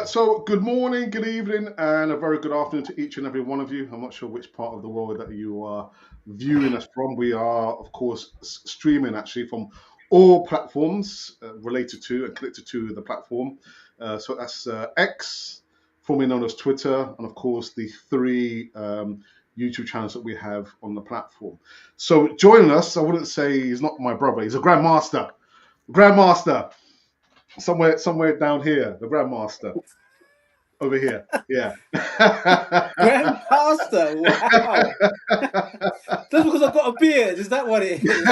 So good morning, good evening, and a very good afternoon to each and every one of you. I'm not sure which part of the world that you are viewing us from. We are, of course, streaming actually from all platforms related to and connected to the platform. So that's X, formerly known as Twitter, and of course the three YouTube channels that we have on the platform. So joining us, I wouldn't say he's not my brother, he's a grandmaster. Grandmaster. Somewhere down here, the grandmaster over here. Yeah. Grandmaster, wow. Just because I've got a beard, is that what it is?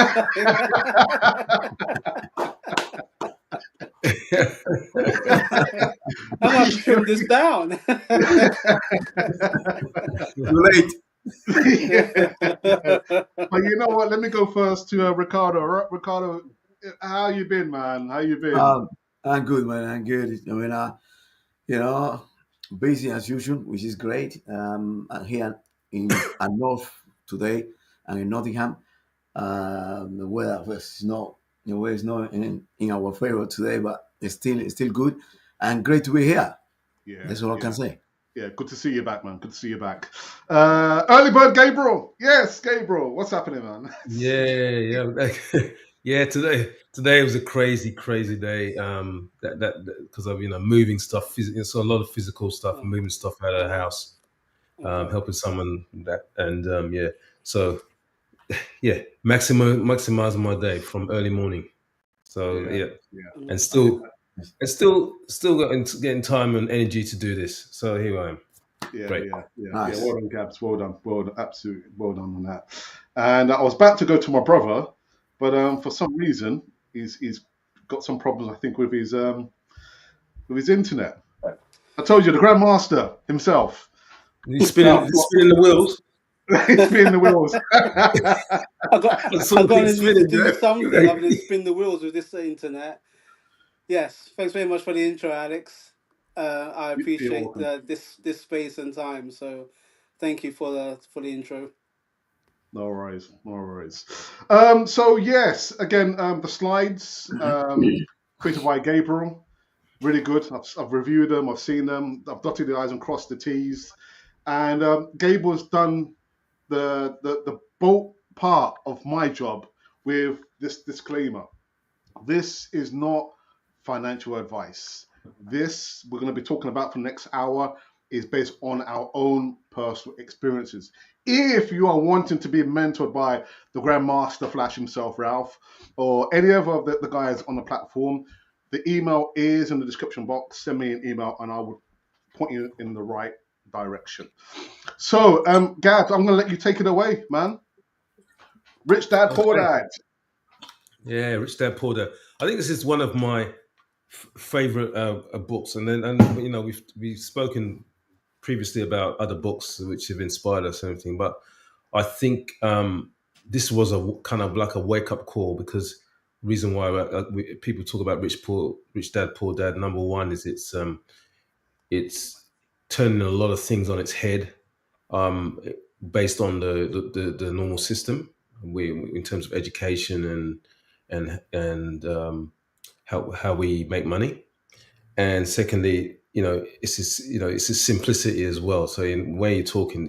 I have to trim this down. Too late. But you know what? Let me go first to Ricardo. Ricardo, how you been, man? How you been? I'm good, man. I'm good. I mean, busy as usual, which is great. I'm here in North today and in Nottingham. The weather was not, the weather is not in our favor today, but it's still good and great to be here. Yeah, That's all I can say. Yeah, good to see you back, man. Good to see you back. Early bird Gabriel. Yes, Gabriel. What's happening, man? Yeah. Today was a crazy day. That because of moving stuff. So a lot of physical stuff, moving stuff out of the house, helping someone So maximizing my day from early morning. So and still getting time and energy to do this. So here I am. Great. Nice. Well done, Gabs. Well done. Absolutely well done on that. And I was about to go to my brother, but for some reason he's got some problems. I think with his internet. I told you, the grandmaster himself. He's spinning the wheels. He's spinning the wheels. I've got to do something other than spin the wheels with this internet. Yes, thanks very much for the intro, Alex. I appreciate this space and time. So, thank you for the intro. No worries. So yes, again, the slides created by Gabriel, really good. I've reviewed them. I've seen them. I've dotted the I's and crossed the T's. And Gabriel's done the bulk part of my job with this disclaimer. This is not financial advice. This we're going to be talking about for the next hour is based on our own personal experiences. If you are wanting to be mentored by the Grandmaster Flash himself, Ralph, or any other of the guys on the platform, the email is in the description box. Send me an email and I will point you in the right direction. So, Gab, I'm going to let you take it away, man. Rich Dad, Poor Dad. Yeah, Rich Dad, Poor Dad. I think this is one of my favorite books, and we've spoken previously about other books which have inspired us and everything, but I think this was a kind of like a wake-up call, because the reason why people talk about Rich Dad, Poor Dad, number one is it's turning a lot of things on its head based on the normal system in terms of education and how we make money. And secondly, it's a simplicity as well. So in the way you're talking,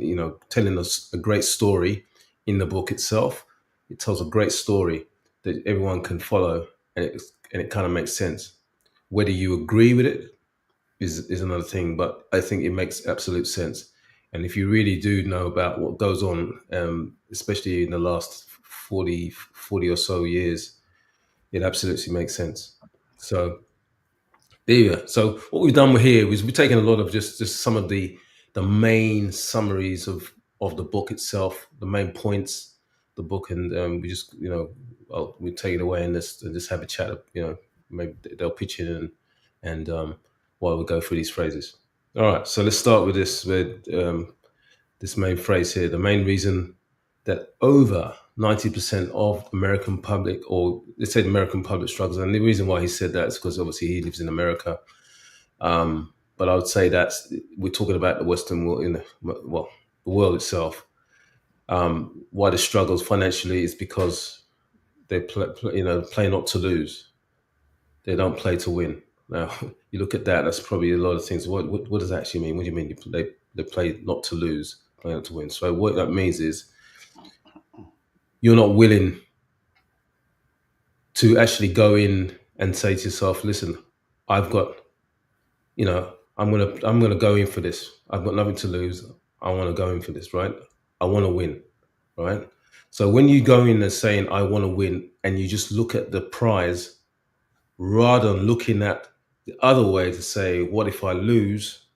telling us a great story in the book itself, it tells a great story that everyone can follow, and it kind of makes sense. Whether you agree with it is another thing, but I think it makes absolute sense. And if you really do know about what goes on, especially in the last 40 or so years, it absolutely makes sense. So there you go. So what we've done here is we've taken a lot of just some of the main summaries of the book itself, the main points, the book, and we just we take it away and just have a chat. Maybe they'll pitch in and while we go through these phrases. All right, so let's start with this main phrase here. The main reason that over 90% of American public, or let's say the American public, struggles, and the reason why he said that is because obviously he lives in America. But I would say that we're talking about the Western world, the world itself. Why the struggles financially is because they play not to lose. They don't play to win. Now, you look at that, that's probably a lot of things. What does that actually mean? What do you mean they play not to lose, play not to win? So what that means is you're not willing to actually go in and say to yourself, listen, I've got, I'm gonna go in for this. I've got nothing to lose. I want to go in for this, right? I want to win, right? So when you go in and saying I want to win, and you just look at the prize rather than looking at the other way to say, what if I lose?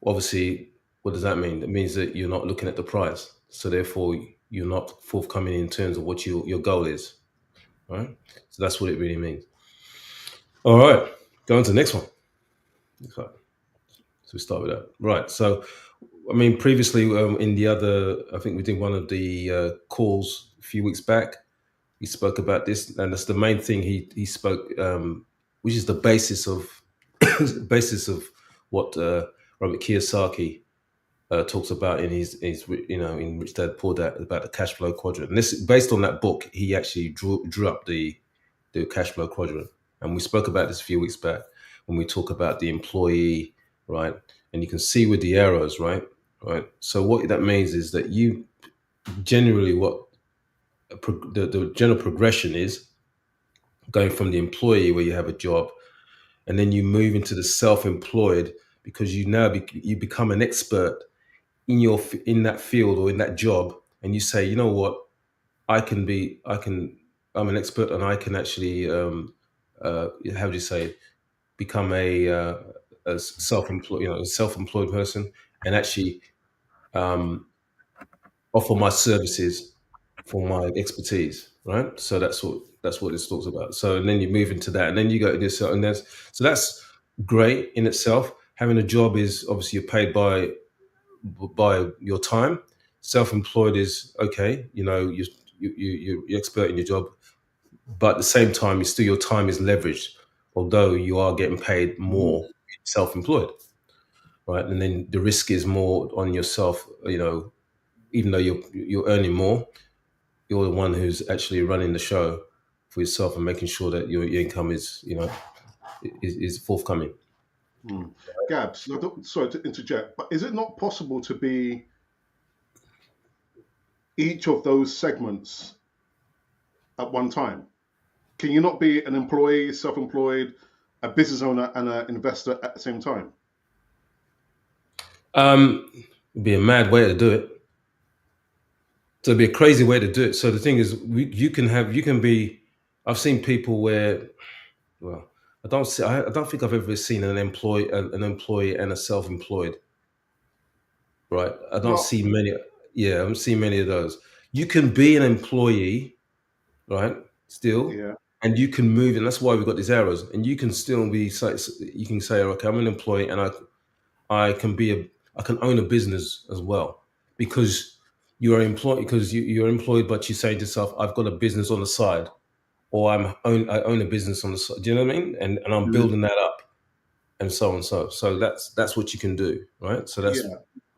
Obviously, what does that mean? It means that you're not looking at the prize. So therefore, you're not forthcoming in terms of what your goal is, right? So that's what it really means. All right, go on to the next one. Okay. So we start with that. Right. So, I mean, previously in the other, I think we did one of the calls a few weeks back. He spoke about this, and that's the main thing he spoke, which is the basis of basis of what Robert Kiyosaki talks about in his in Rich Dad Poor Dad about the cash flow quadrant. And this, based on that book, he actually drew up the cash flow quadrant, and we spoke about this a few weeks back when we talk about the employee, right? And you can see with the arrows, right? So what that means is that you generally what the general progression is going from the employee where you have a job, and then you move into the self-employed because you now you become an expert in that field or in that job, and you say, you know what, I'm an expert, and I can actually how do you say it? Become a self-employed person, and actually offer my services for my expertise, right? So that's what this talks about. So and then you move into that, and then you go to this, and that's great in itself. Having a job is obviously you're paid by your time. Self-employed is okay. You're expert in your job, but at the same time, your time is leveraged, although you are getting paid more self-employed, right? And then the risk is more on yourself. Even though you're earning more, you're the one who's actually running the show for yourself and making sure that your income is forthcoming. Gabs, sorry to interject, but is it not possible to be each of those segments at one time? Can you not be an employee, self-employed, a business owner, and an investor at the same time? It'd be a mad way to do it. So it'd be a crazy way to do it. So the thing is, you can be. I've seen people where, well, I don't think I've ever seen an employee and a self-employed. Right. I don't see many. Yeah, I don't see many of those. You can be an employee, right? Still, Yeah. and you can move, and that's why we've got these arrows. And you can still be. You can say, okay, I'm an employee, and I can own a business as well, because you are employed, because you're employed, but you say to yourself, I've got a business on the side, or I own a business on the side. Do you know what I mean? And I'm building that up, and so on. So that's what you can do, right? So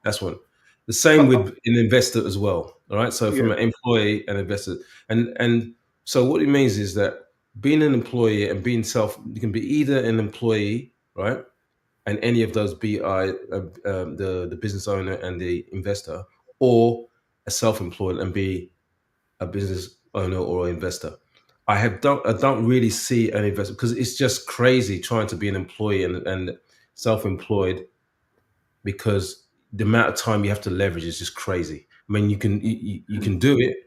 that's one. The same with an investor as well. All right. So from an employee and investor, and so what it means is that being an employee and you can be either an employee, right, and any of those the business owner and the investor, or a self-employed and be a business owner or investor. I don't really see an investor, because it's just crazy trying to be an employee and self-employed, because the amount of time you have to leverage is just crazy. I mean, you can do it,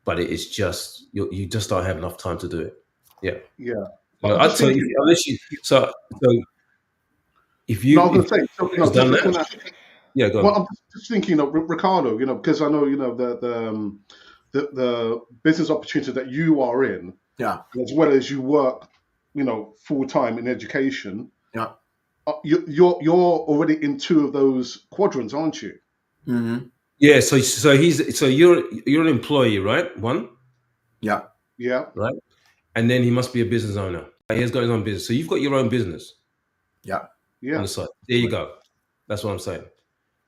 but it's just you just don't have enough time to do it. Yeah. Yeah. I'd tell you, unless you so if you. No, I'm going to say, just looking at. Yeah, go on. Well, I'm just thinking, Ricardo, because I know, the business opportunity that you are in, as well as you work, full time in education. Yeah. You're already in two of those quadrants, aren't you? Mm-hmm. Yeah. So you're an employee, right? One. Yeah. Yeah. Right. And then he must be a business owner. He's got his own business. So you've got your own business. Yeah. Yeah. On the side. There you go. That's what I'm saying.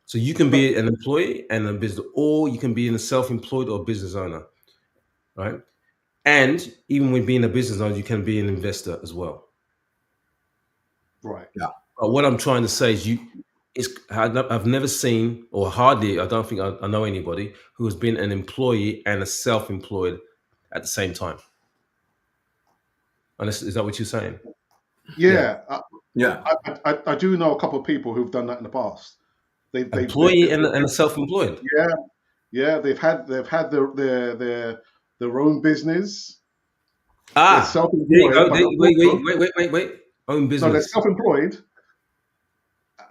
So you can be an employee and a business, or you can be a self-employed or business owner, right? And even with being a business owner, you can be an investor as well. Right. Yeah. But what I'm trying to say is, I've never seen, or hardly, I don't think I know anybody who has been an employee and a self-employed at the same time. And is that what you're saying? Yeah. Yeah. I do know a couple of people who've done that in the past. Employee and a self-employed. Yeah. They've had their own business. They're Ah, there you self-employed, go. but Wait. Own no, they're business. self-employed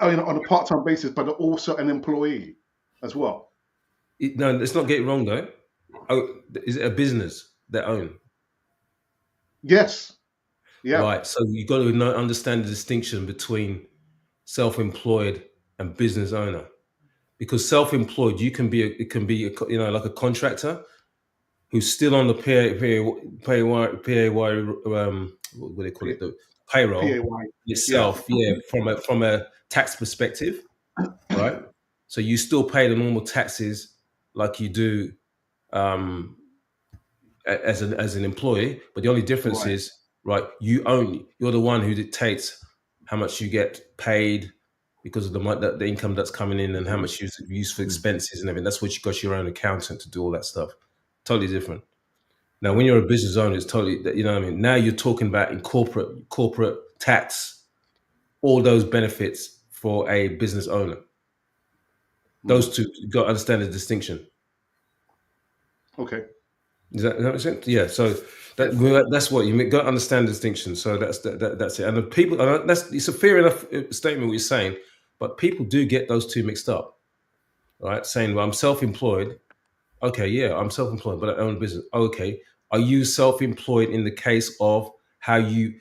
on a part-time basis, but they're also an employee as well. No, let's not get it wrong though. Oh, is it a business they own? Yes. Yeah. Right. So you got to understand the distinction between self-employed and business owner. Because self-employed, it can be like a contractor who's still on the PAY, what do they call it, the payroll PAY. Yeah. itself. Yeah, from a tax perspective, right? So you still pay the normal taxes like you do as an employee, but the only difference Right. is, right, you're the one who dictates how much you get paid because of the income that's coming in and how much you use for expenses and everything. That's what you got your own accountant to do all that stuff. Totally different. Now, when you're a business owner, it's totally, you know what I mean? Now you're talking about in corporate tax, all those benefits for a business owner. Those two, you got to understand the distinction. Okay. Does that make sense? Yeah. So that's what you got to understand the distinction. So that's it. And the people, it's a fair enough statement what you're saying, but people do get those two mixed up, right? Saying, "Well, I'm self-employed." Okay, yeah, I'm self-employed, but I own a business. Okay, are you self-employed in the case of how you're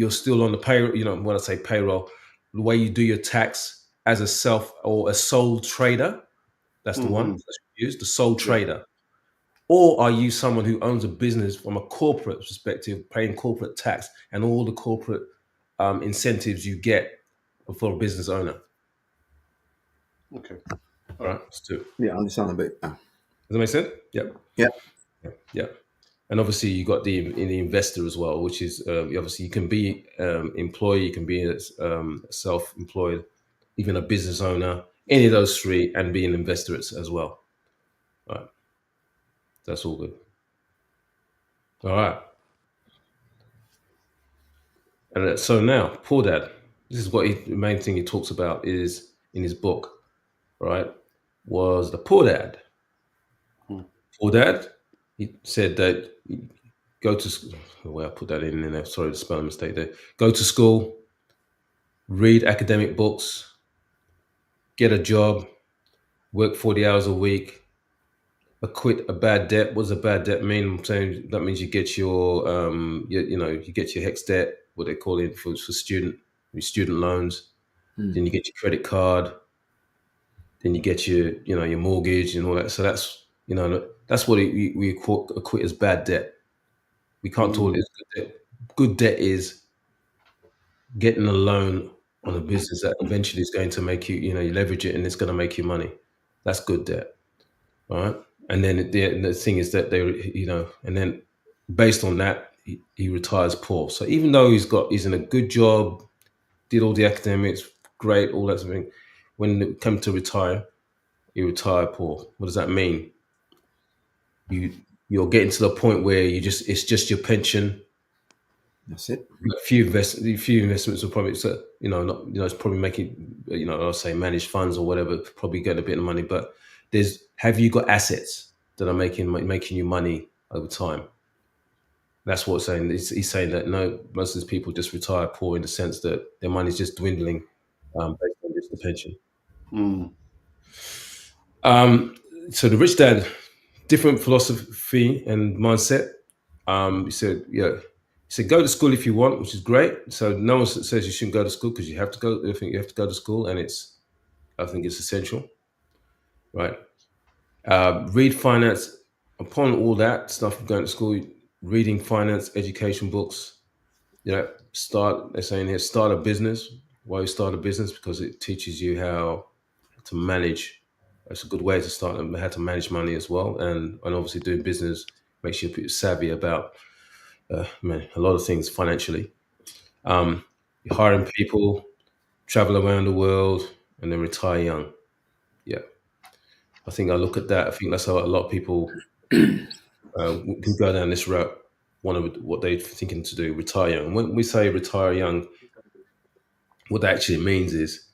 still on the payroll? When I say payroll, the way you do your tax as a self or a sole trader. That's the one that's used, the sole trader. Or are you someone who owns a business from a corporate perspective, paying corporate tax and all the corporate incentives you get for a business owner? Okay. All right, let's do it. Yeah, I understand a bit. Does that make sense? Yep. Yeah. Yeah. And obviously you got the investor as well, which is obviously you can be employee, you can be self-employed, even a business owner, any of those three, and be an investor as well. All right. That's all good. All right. And so now, Poor Dad, this is what the main thing he talks about is in his book, right? Was the Poor Dad. Poor Dad, he said that go to, well, I put that in there. Sorry, the spelling mistake there. Go to school, read academic books, get a job, work 40 hours a week, acquit a bad debt. What does a bad debt mean? I'm saying that means you get you get your HEX debt, what they call it for student loans. Then you get your credit card. Then you get your mortgage and all that. So that's what we acquit as bad debt. We can't call it as good debt. Good debt is getting a loan on a business that eventually is going to make you leverage it and it's going to make you money. That's good debt. All right. And then the thing is that and then based on that, he retires poor. So even though he's in a good job, did all the academics, great, all that sort of thing, when it comes to retire, he retired poor. What does that mean? You're getting to the point where it's just your pension. That's it. A few investments will probably, it's probably making, I'll say managed funds or whatever, probably getting a bit of money. But have you got assets that are making you money over time? That's what saying. He's saying that no, most of these people just retire poor in the sense that their money's just dwindling based on just the pension. So the rich dad, different philosophy and mindset. He said go to school if you want, which is great. So no one says you shouldn't go to school because you have to go. I think you have to go to school, and I think it's essential, right? Read finance. Upon all that stuff of going to school, reading finance education books. They're saying here, start a business. Why you start a business? Because it teaches you how to manage. It's a good way to start how to manage money as well, and obviously doing business makes you savvy about a lot of things financially. You're hiring people, travel around the world, and then retire young. Yeah, I think I look at that. I think that's how a lot of people who go down this route want to what they're thinking to do, retire young. When we say retire young, what that actually means is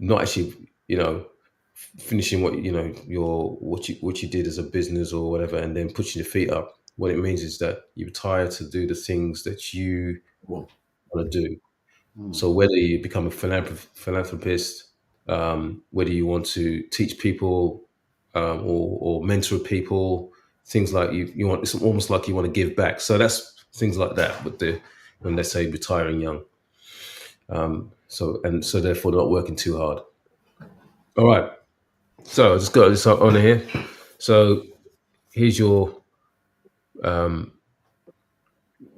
not actually, finishing what what you did as a business or whatever, and then pushing your feet up. What it means is that you retire to do the things that you Well, want to do. So whether you become a philanthropist, whether you want to teach people or mentor people, things like you want, it's almost like you want to give back. So that's things like that. But when they say retiring young, so therefore not working too hard. All right. So I just got this on here. So here's your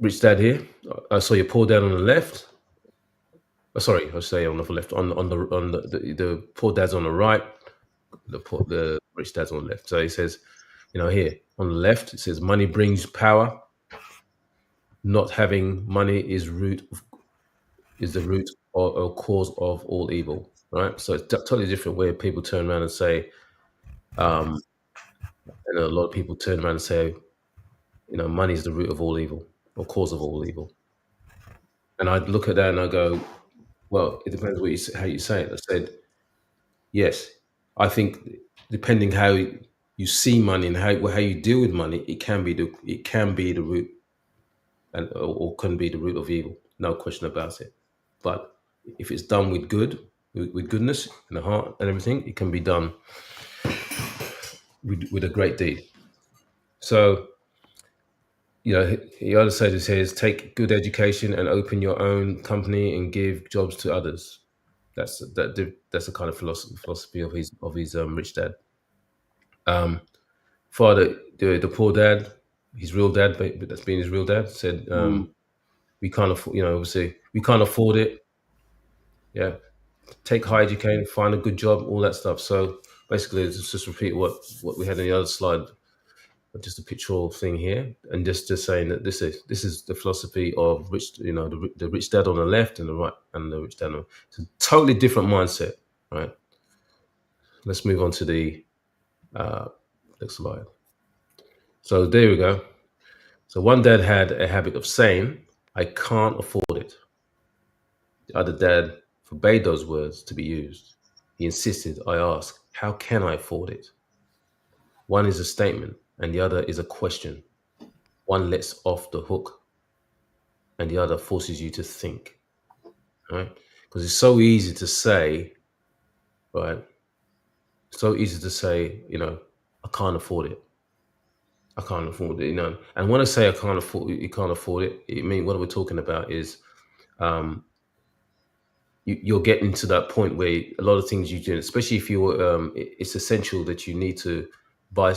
rich dad here. I saw your poor dad on the left. Sorry, I say on the left. On the poor dad's on the right. The rich dad's on the left. So he says, here on the left, it says money brings power. Not having money is the root or cause of all evil. Right. So it's totally different where people turn around and say, and a lot of people turn around and say, money is the root of all evil or cause of all evil. And I look at that and I go, well, it depends how you say it. I said, yes, I think depending how you see money and how you deal with money, it can be the root or can be the root of evil. No question about it. But if it's done with with goodness in the heart and everything, it can be done with a great deed. So, the other side says take good education and open your own company and give jobs to others. That's the kind of philosophy of his rich dad. Father, the poor dad, his real dad, but that's been his real dad, said, we can't afford, obviously we can't afford it. Yeah, take higher education, find a good job, all that stuff. So basically, it's just repeat what we had in the other slide, just a pictorial thing here, and just saying that this is the philosophy of rich, the rich dad on the left and the right, and the rich dad on the, it's a totally different mindset, right? Let's move on to the next slide. So there we go. So one dad had a habit of saying, "I can't afford it." The other dad forbade those words to be used. He insisted, "I ask, how can I afford it?" One is a statement, and the other is a question. One lets off the hook, and the other forces you to think. Right? Because it's so easy to say, right? So easy to say, I can't afford it. I can't afford it, And when I say I can't afford it, you can't afford it, it means what we're talking about is you're getting to that point where a lot of things you do, especially if you're, it's essential that you need to buy,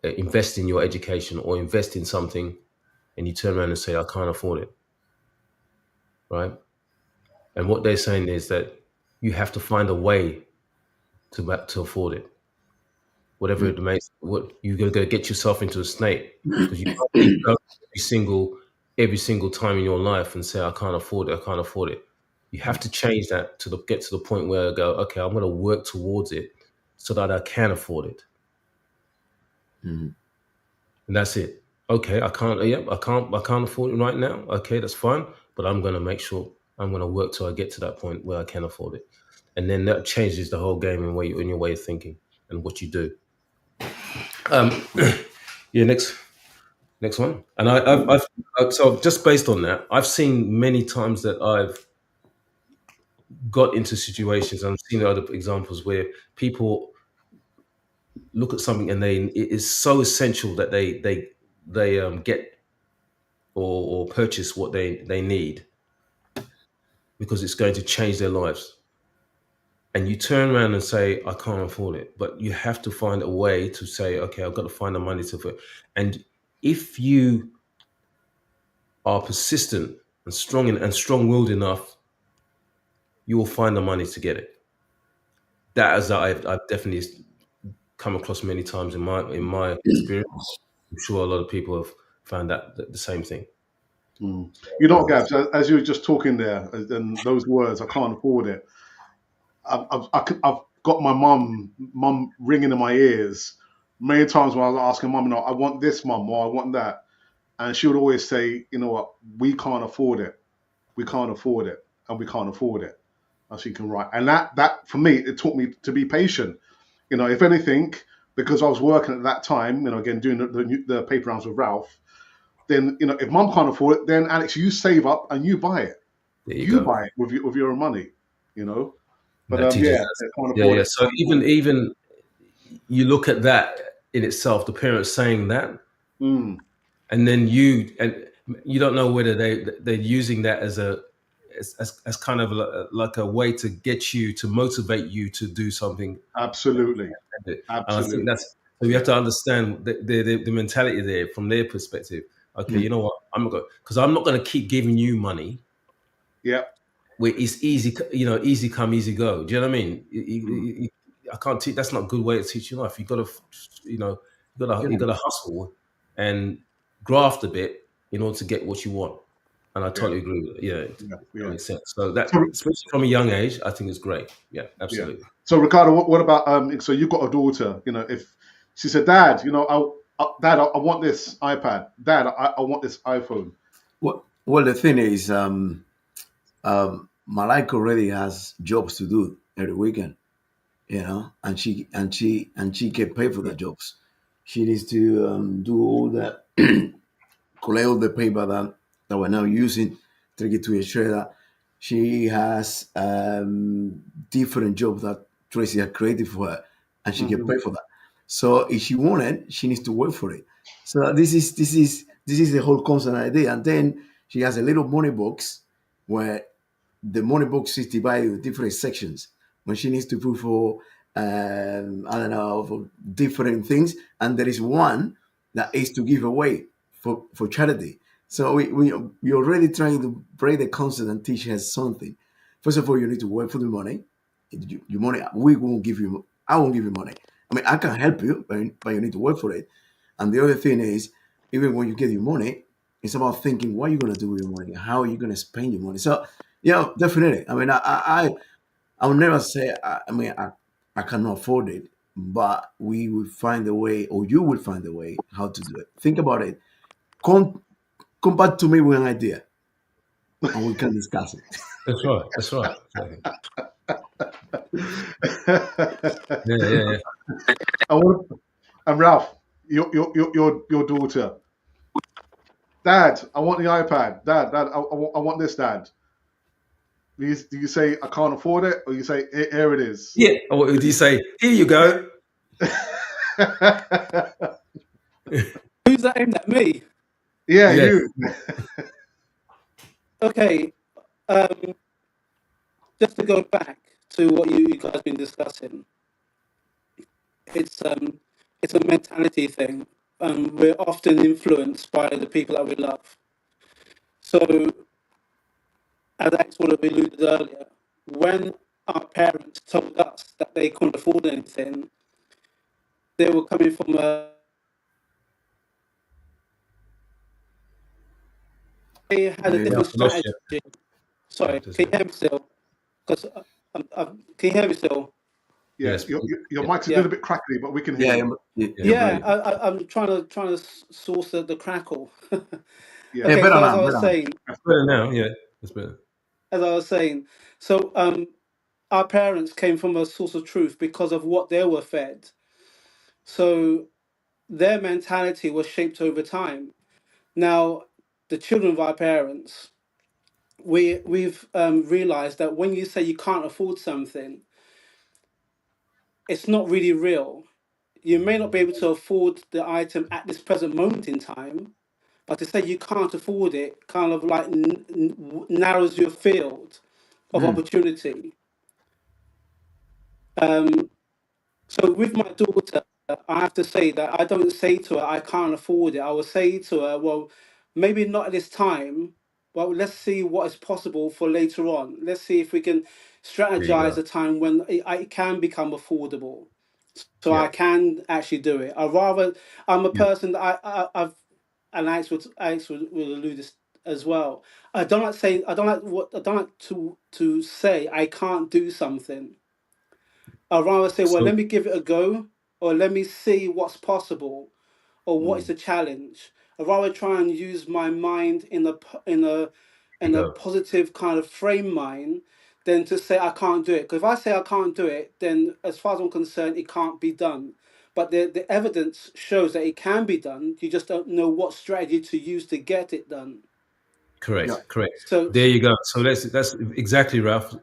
invest in your education or invest in something, and you turn around and say, I can't afford it, right? And what they're saying is that you have to find a way to afford it, whatever it makes. What you're going to get yourself into a snake because you can't keep going every single time in your life and say, I can't afford it. I can't afford it. You have to change that get to the point where I go, okay, I'm going to work towards it so that I can afford it. And that's it. Okay, I can't afford it right now. Okay, that's fine. But I'm going to make sure I'm going to work till I get to that point where I can afford it. And then that changes the whole game in your way of thinking and what you do. Yeah, next one. And I've so just based on that, I've seen many times that I've got into situations. I've seen other examples where people look at something and it is so essential that they get or purchase what they need because it's going to change their lives. And you turn around and say, I can't afford it. But you have to find a way to say, okay, I've got to find the money to afford it. And if you are persistent and strong-willed enough, you will find the money to get it. That as I've definitely come across many times in my experience. I'm sure a lot of people have found that the same thing. You know, Gabs, as you were just talking there, and those words, I can't afford it. I've got my mum ringing in my ears many times when I was asking mum, I want this, mum, or I want that, and she would always say, you know what, we can't afford it, we can't afford it, and we can't afford it. As she can write, and that for me, it taught me to be patient. If anything, because I was working at that time, again doing the paper rounds with Ralph. Then if mum can't afford it, then Alex, you save up and you buy it. There You go. buy it with your own money. But That teaches yeah, us. can't Yeah, afford yeah. it. So even you look at that in itself, the parents saying that, and then you don't know whether they're using that as kind of like a way to get you to motivate you to do something. Absolutely. And I think that's so you have to understand the mentality there from their perspective. Okay, you know what? I'm not going because I'm not going to keep giving you money. Yeah. Where it's easy, easy come, easy go. Do you know what I mean? I can't teach. That's not a good way to teach you life. You got to, you got to hustle and graft a bit in order to get what you want. And I totally agree with it. Yeah, that makes sense. So that, especially from a young age, I think it's great. Yeah, absolutely. Yeah. So Ricardo, what about so you've got a daughter? If she said, "Dad, Dad, I want this iPad. Dad, I want this iPhone." Well, the thing is, Malika already has jobs to do every weekend, and she can pay for the jobs. She needs to do all that, collect all the paper that we're now using, take it to a trader. She has different jobs that Tracy had created for her, and she can pay for that. So if she wanted, she needs to work for it. So this is the whole concept idea. And then she has a little money box where the money box is divided into different sections. When she needs to put for I don't know, for different things, and there is one that is to give away for charity. So we're already trying to break the concept and teach her something. First of all, you need to work for the money. Your money, we won't give you. I won't give you money. I mean, I can help you, but you need to work for it. And the other thing is, even when you get your money, it's about thinking what you're going to do with your money, how are you going to spend your money. So, yeah, definitely. I mean, I will never say. I cannot afford it, but we will find a way, or you will find a way how to do it. Think about it. Come back to me with an idea, and we can discuss it. That's right. That's right. Yeah. And Ralph, your daughter, Dad, I want the iPad. Dad, I want this, Dad. Do you say I can't afford it, or you say here it is? Yeah. Or what would you say? Here you go. Who's that aimed at me? Yeah, Yes. you. Okay, just to go back to what you guys been discussing, it's a mentality thing. We're often influenced by the people that we love. So, as I sort of alluded earlier, when our parents told us that they couldn't afford anything, they were coming from they had a different strategy. Sorry, can you hear me still? Because can you hear me still? Yes, your mic's a Yeah. little bit crackly, but we can hear you. Yeah, I'm trying to source the crackle. Yeah. Okay, better so as now, I was better now. saying, That's better now. Yeah, that's better. as I was saying, so our parents came from a source of truth because of what they were fed. So their mentality was shaped over time. Now, the children of our parents, we've realized that when you say you can't afford something, it's not really real. You may not be able to afford the item at this present moment in time, but to say you can't afford it kind of like narrows your field of opportunity. So with my daughter, I have to say that I don't say to her, I can't afford it. I will say to her, well, maybe not at this time, but let's see what is possible for later on. Let's see if we can There you strategize go. a time when it can become affordable. So Yeah. I can actually do it. I'm a Yeah. person that I've, and Alex will allude as well. I don't like what I don't like to say I can't do something. I'd rather say, well, So let me give it a go, or let me see what's possible, or what is Mm. the challenge. I'd rather try and use my mind there in you a go. positive kind of frame mind than to say I can't do it. Because if I say I can't do it, then as far as I'm concerned, it can't be done. But the evidence shows that it can be done. You just don't know what strategy to use to get it done. Yeah. Correct, correct. So There you go. So that's exactly, Ralph.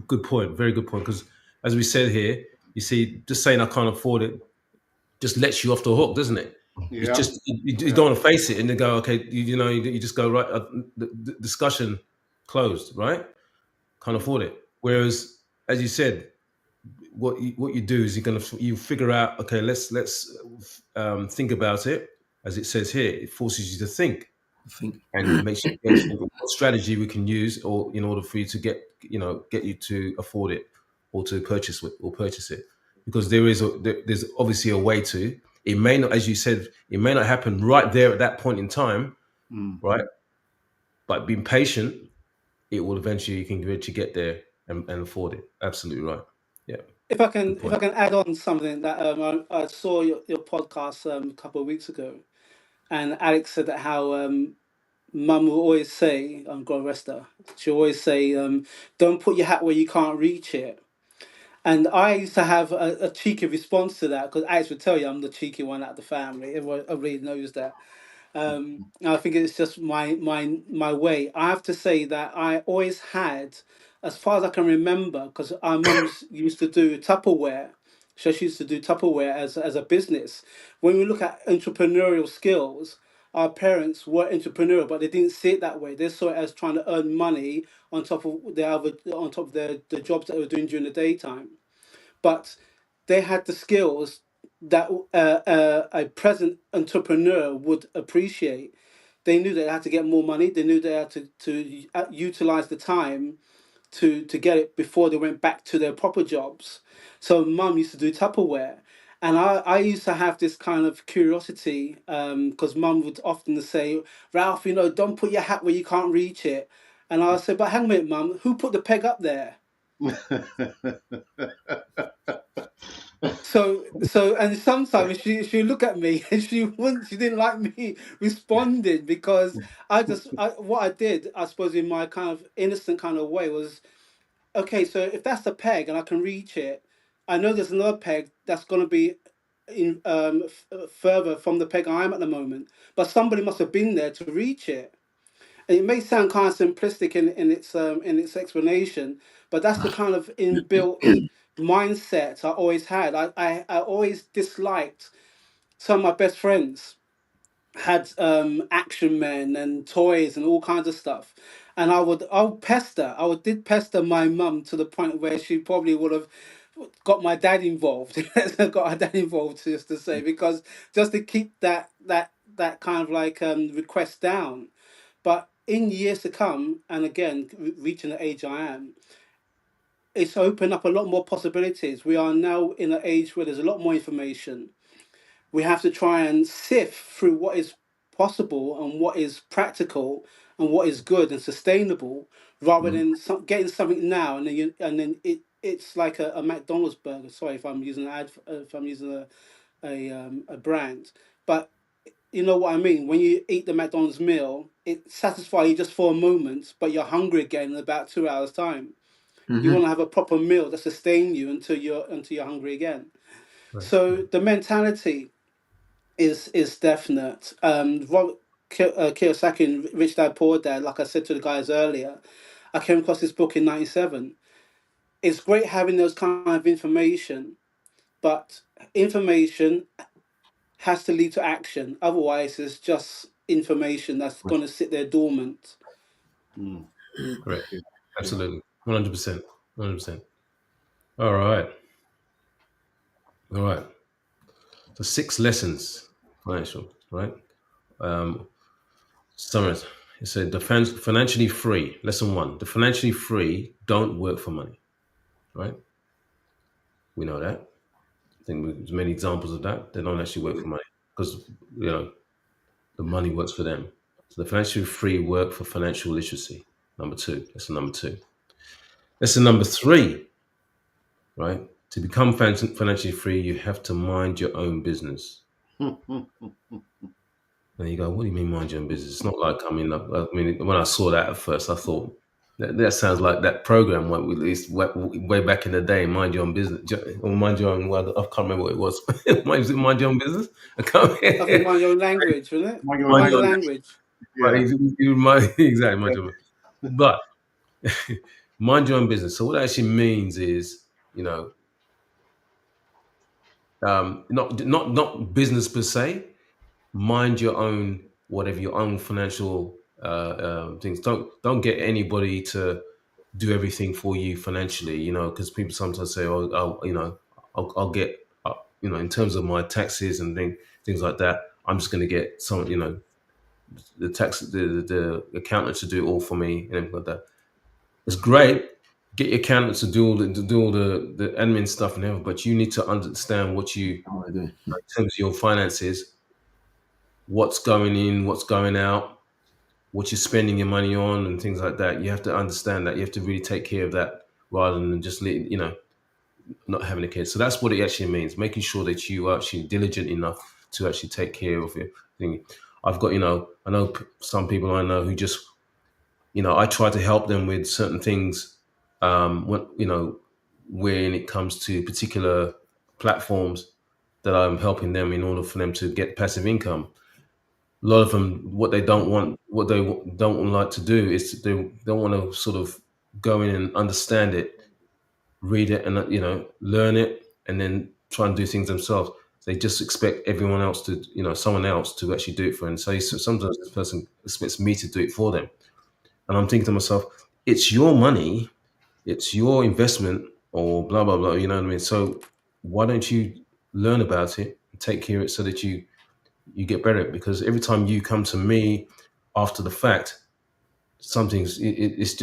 Good point. Very good point. Because as we said here, you see, just saying I can't afford it just lets you off the hook, doesn't it? It's Yeah. just you Yeah. don't want to face it and then go, okay, you just go right. The discussion closed, right? Can't afford it. Whereas, as you said, what you do is you figure out, okay, let's think about it. As it says here, it forces you to think I think. and makes you think of what strategy we can use, or in order for you to get you to afford it, or to purchase it, because there's obviously a way to. It may not, as you said, it may not happen right there at that point in time, Mm. right? But being patient, it will eventually, you can eventually get there and afford it. Absolutely right. Yeah, good if point. I can add on something that I saw your podcast a couple of weeks ago, and Alex said that how Mum will always say, God rest her, she'll always say, don't put your hat where you can't reach it. And I used to have a cheeky response to that because Alex would tell you I'm the cheeky one out of the family. Everyone already knows that. And I think it's just my way. I have to say that I always had, as far as I can remember, because our mums used to do Tupperware. So she used to do Tupperware as a business. When we look at entrepreneurial skills, our parents were entrepreneurial, but they didn't see it that way. They saw it as trying to earn money on top of the jobs that they were doing during the daytime. But they had the skills that a present entrepreneur would appreciate. They knew they had to get more money. They knew they had to utilize the time to get it before they went back to their proper jobs. So mum used to do Tupperware. And I used to have this kind of curiosity because mum would often say, Ralph, don't put your hat where you can't reach it. And I said, but hang on a minute, mum, who put the peg up there? And sometimes she look at me and she didn't like me responding because what I did, I suppose, in my kind of innocent kind of way was, okay, so if that's the peg and I can reach it, I know there's another peg that's going to be further from the peg I am at the moment, but somebody must have been there to reach it. And it may sound kind of simplistic in its explanation, but that's the kind of inbuilt mindset I always had. I always disliked some of my best friends had action men and toys and all kinds of stuff. And I would did pester my mum to the point where she probably would have got my dad involved. Got her dad involved, just to say, because just to keep that kind of like request down. But in years to come, and again, reaching the age I am, it's opened up a lot more possibilities. We are now in an age where there's a lot more information. We have to try and sift through what is possible and what is practical and what is good and sustainable, rather Mhm. than getting something now and then it's like a McDonald's burger. Sorry if I'm using if I'm using a brand, but you know what I mean. When you eat the McDonald's meal, it satisfies you just for a moment, but you're hungry again in about 2 hours time. You want to Mhm. have a proper meal that sustain you until you're hungry again. Right. So the mentality is definite. Robert Kiyosaki in Rich Dad Poor Dad, like I said to the guys earlier, I came across this book in '97. It's great having those kind of information, but information has to lead to action. Otherwise, it's just information that's going to sit there dormant. Mm. Correct. Yeah. Yeah. Absolutely. 100%. 100%. All right. All right. So 6 lessons financial, right? Um, summarize. It said financially free. Lesson 1: the financially free don't work for money, right? We know that. I think there's many examples of that. They don't actually work for money because you know the money works for them. So the financially free work for financial literacy. Number two. That's the number two. That's the number three, right? To become financially free, you have to mind your own business. And you go, what do you mean mind your own business? It's not like, I mean, when I saw that at first, I thought, that sounds like that program what we released way back in the day, mind your own business, or mind your own. Well, I can't remember what it was. Mind your own business. I can't. I think mind your own language, wasn't it? Mind your Mind own your language. language. Yeah. You mind exactly mind your own. But mind your own business. So what that actually means is, not business per se. Mind your own, whatever your own financial things. Don't get anybody to do everything for you financially. Because people sometimes say, "Oh, I'll get, in terms of my taxes and things like that. I'm just going to get some, the accountant to do it all for me and everything like that." It's great. Get your accountants to do all the admin stuff and everything, but you need to understand what you, in terms of your finances, what's going in, what's going out, what you're spending your money on, and things like that. You have to understand that. You have to really take care of that rather than just not having a kid. So that's what it actually means: making sure that you are actually diligent enough to actually take care of your thing. I've got, I know some people I know who just, I try to help them with certain things, when it comes to particular platforms that I'm helping them in order for them to get passive income. A lot of them, what they don't like to do is they don't want to sort of go in and understand it, read it, and learn it, and then try and do things themselves. They just expect everyone else to, someone else to actually do it for them. So sometimes this person expects me to do it for them. And I'm thinking to myself, it's your money, it's your investment, or blah, blah, blah. You know what I mean? So why don't you learn about it, take care of it so that you get better at it? Because every time you come to me after the fact, it's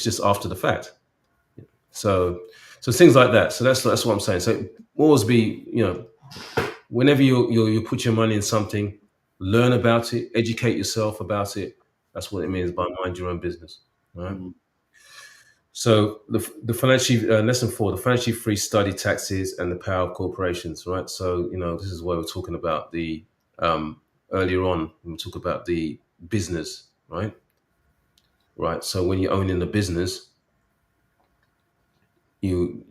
just after the fact. So things like that. So that's what I'm saying. So always be, whenever you put your money in something, learn about it, educate yourself about it. That's what it means by mind your own business. All right. So the financially lesson 4, the financially free study taxes and the power of corporations. Right. So this is why we're talking about the earlier on when we talk about the business. Right. Right. So when you're owning the business, you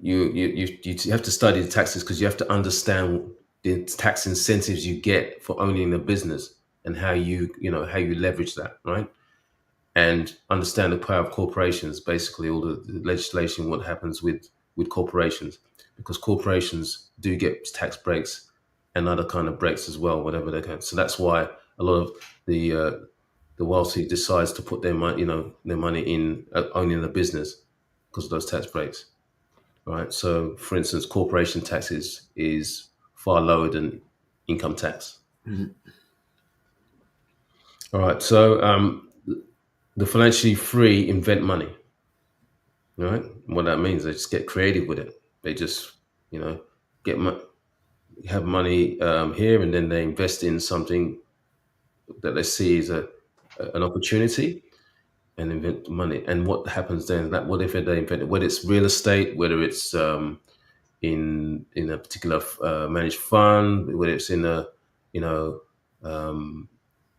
have to study the taxes because you have to understand the tax incentives you get for owning a business and how you leverage that, right? And understand the power of corporations, basically all the legislation, what happens with corporations, because corporations do get tax breaks and other kind of breaks as well, whatever they can. So that's why a lot of the wealthy decides to put their money, their money in owning a business because of those tax breaks. Right. So, for instance, corporation taxes is far lower than income tax. All right. So, the financially free invent money. All right. What that means, they just get creative with it. They just, get have money here, and then they invest in something that they see as an opportunity, and invent money. And what happens then is that whatever they invent, whether it's real estate, whether it's in a particular managed fund, whether it's in a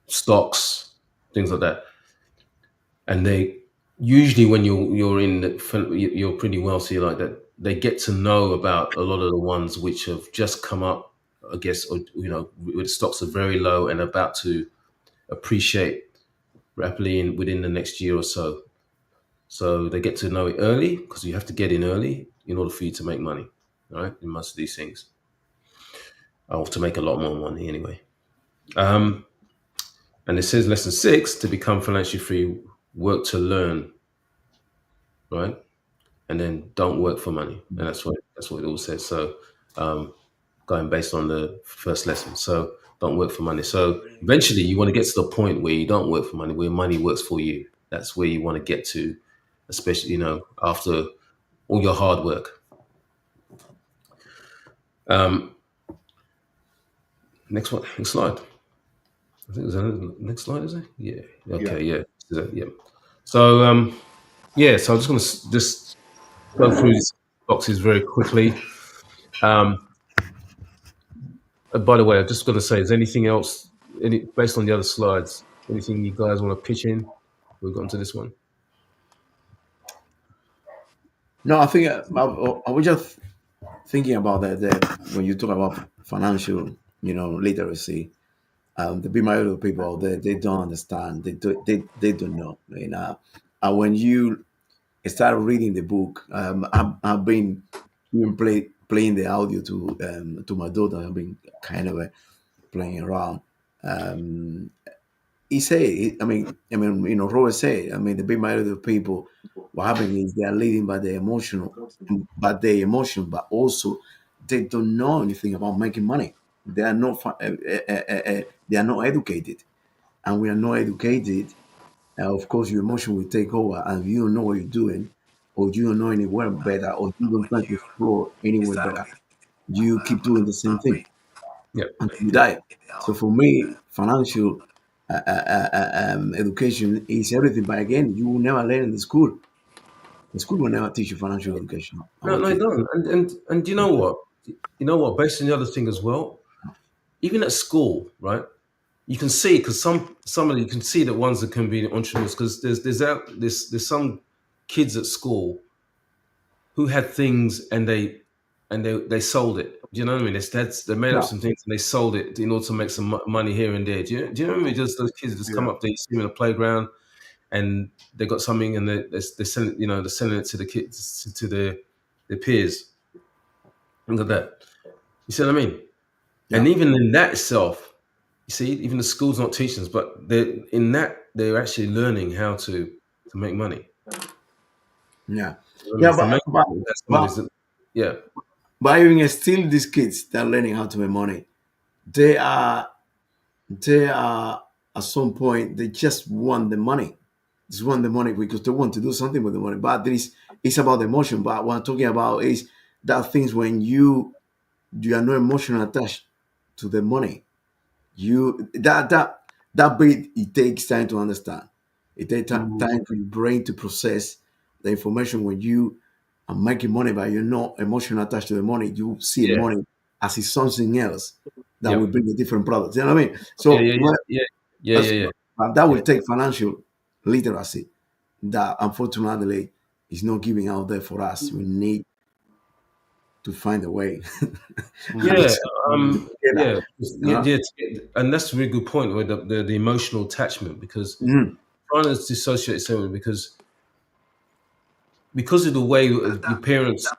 stocks, things like that. And they usually, when you're pretty wealthy like that, they get to know about a lot of the ones which have just come up, I guess, or with stocks are very low and about to appreciate rapidly within the next year or so. So they get to know it early because you have to get in early in order for you to make money, right? In most of these things. Or to make a lot more money anyway. And it says lesson 6, to become financially free, work to learn, right? And then don't work for money. And that's what it all says. So going based on the first lesson. So don't work for money. So eventually you want to get to the point where you don't work for money, where money works for you. That's where you want to get to, especially, after all your hard work. Next slide. I think it's the next slide, is it? Yeah. Okay. Yeah. Yeah. So yeah. So I'm just going to just go through these boxes very quickly. By the way, I'm just going to say, is anything else, based on the other slides, anything you guys want to pitch in? We've got into this one. No, I think I was just thinking about that when you talk about financial, literacy. The big majority of people out there, they don't understand. They don't know. And when you start reading the book, I've been even playing the audio to my daughter. I've been kind of playing around. Um, he said, Robert said, the big majority of people, what happening is they are leading by the emotion, but also they don't know anything about making money. They are not, they are not educated, and we are not educated. Of course, your emotion will take over, and you don't know what you're doing, or you don't know anywhere better, or you don't try to explore anywhere better. You keep doing the same thing Yeah. until you die. So for me, financial education is everything. But again, you will never learn in the school. The school will never teach you financial education. No, Our no, it kids. doesn't. And you know what? You know what? Based on the other thing as well, even at school, right? You can see, because some of you can see that ones that can be entrepreneurs, because there's some kids at school who had things, and they sold it. Do you know what I mean? They made up Yeah, some things and they sold it in order to make some money here and there. Do you know what I mean? Just those kids just come Yeah. up, they see them in the playground, and they got something, and they send it, they're sending it to the kids, to their peers. Look at that. You see what I mean? And yeah, even in that itself, you see, even the school's not teaching us, but they're actually learning how to make money. yeah, I mean, yeah. if they make money, that's money. Yeah, But even still, these kids that are learning how to make money, they are they are at some point they just want the money. Just want the money because they want to do something with the money. But there is it's about the emotion. But what I'm talking about is that things when you are not emotionally attached to the money. You that bit it takes time to understand. It takes Mm, time for your brain to process the information. When you are making money but you're not emotionally attached to the money, you see yeah, money as it's something else that will yep, bring a different product. You know what I mean? yeah, So yeah, yeah, yeah, yeah, that's, yeah, yeah, that will yeah. take financial literacy that unfortunately is not giving out there for us. We need to find a way. mm, Yeah, mm. yeah, yeah, Uh, yeah, and that's a really good point with the emotional attachment, because mhm. trying to dissociate someone, because of the way your parents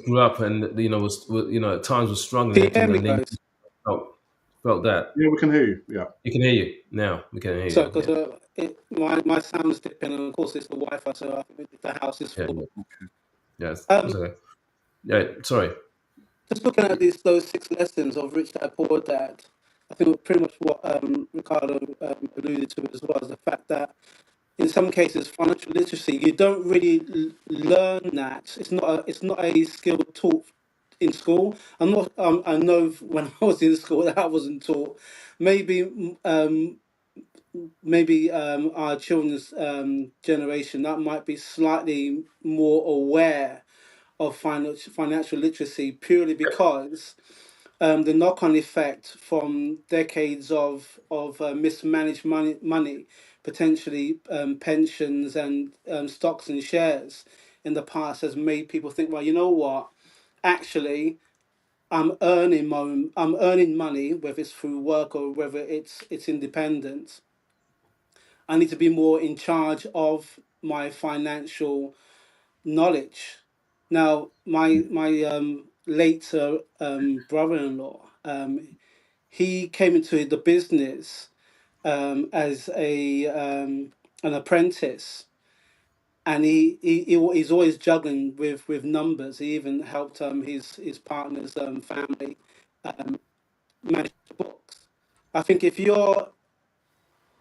grew up, and at times were struggling, Can you hear everything, me, and then guys? felt that. Yeah, we can hear you. Yeah. You can hear you now. We can hear you So, now. because my sound's dipping, and of course it's the Wi-Fi, so I think the house is Yeah, full. yeah, yeah. It's Um, okay. Yeah, sorry. just looking at those 6 lessons of Rich Dad Poor Dad, I think pretty much what Ricardo alluded to as well is the fact that in some cases financial literacy you don't really learn that. It's not a skill taught in school. I know when I was in school that I wasn't taught. Maybe our children's generation that might be slightly more aware of financial literacy, purely because the knock-on effect from decades of mismanaged money, potentially pensions and stocks and shares in the past, has made people think, well, you know what, actually, I'm earning money, whether it's through work or whether it's independent. I need to be more in charge of my financial knowledge. Now, my late brother-in-law, he came into the business as an apprentice, and he's always juggling with numbers. He even helped his partner's family manage the books. I think if you're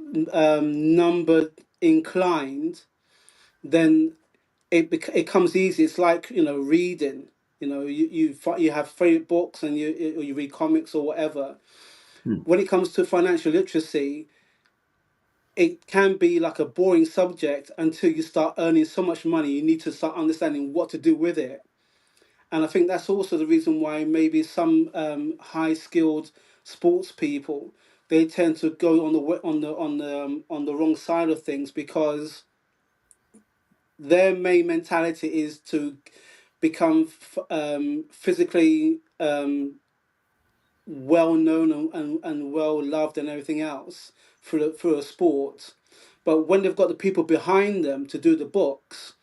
number inclined, then it comes easy. It's like reading. You have favorite books and you read comics or whatever. when it comes to financial literacy, it can be like a boring subject until you start earning so much money. You need to start understanding what to do with it. And I think that's also the reason why maybe some high skilled sports people, they tend to go on the wrong side of things, because their main mentality is to become physically well known and well loved and everything else through a sport. But when they've got the people behind them to do the books,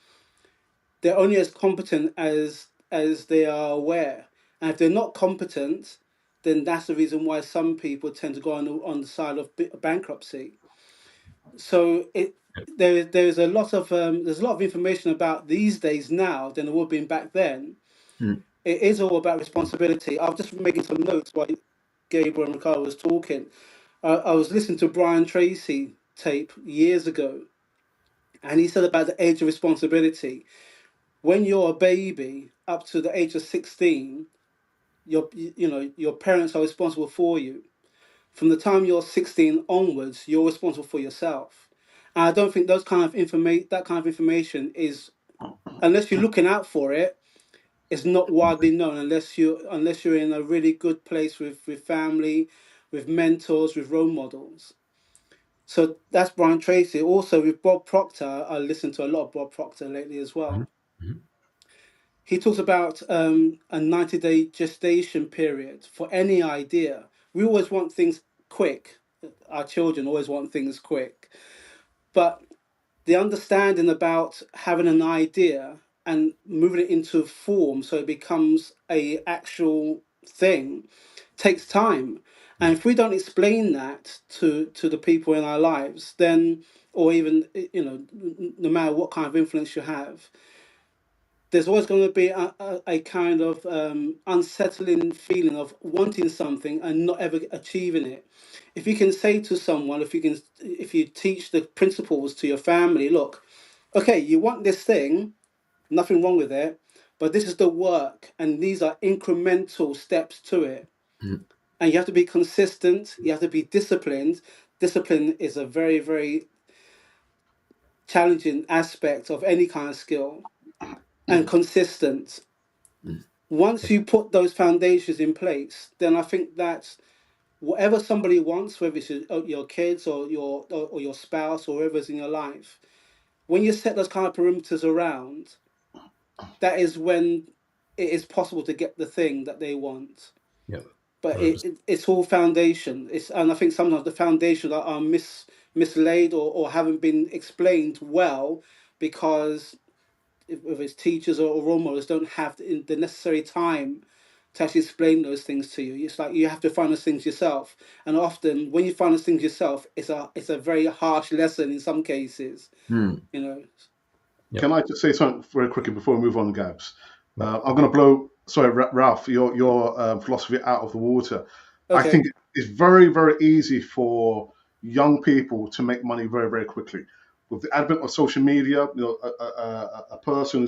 they're only as competent as they are aware. And if they're not competent, then that's the reason why some people tend to go on the side of bankruptcy. So there's a lot of information about these days now than there would have been back then. It is all about responsibility. I've just making some notes while Gabriel and Ricardo was talking. I was listening to Brian Tracy tape years ago, and he said about the age of responsibility. When you're a baby up to the age of 16, your parents are responsible for you. From the time you're 16 onwards, you're responsible for yourself. And I don't think that kind of information is, unless you're looking out for it, it's not widely known, unless you're in a really good place with family, with mentors, with role models. So that's Brian Tracy. Also with Bob Proctor, I listened to a lot of Bob Proctor lately as well. He talks about a 90-day gestation period for any idea. We always want things quick. Our children always want things quick. But the understanding about having an idea and moving it into form so it becomes a actual thing takes time. And if we don't explain that to the people in our lives, then, or even, no matter what kind of influence you have, there's always going to be a kind of unsettling feeling of wanting something and not ever achieving it. If you can say to someone, if you teach the principles to your family, look, okay, you want this thing, nothing wrong with it, but this is the work, and these are incremental steps to it. And you have to be consistent, you have to be disciplined. Discipline is a very, very challenging aspect of any kind of skill, and consistent. Once you put those foundations in place, then I think that whatever somebody wants, whether it's your kids or your spouse or whoever's in your life, when you set those kind of perimeters around, that is when it is possible to get the thing that they want. Yeah. But it's all foundation. And I think sometimes the foundations are mislaid or haven't been explained well, because if it's teachers or role models don't have the necessary time to actually explain those things to you. It's like you have to find those things yourself, and often when you find those things yourself, it's a very harsh lesson in some cases. You know. Yep. Can I just say something very quickly before we move on, Gabs? I'm going to blow, sorry, Ralph, your philosophy out of the water. Okay. I think it's very, very easy for young people to make money very, very quickly. With the advent of social media, a person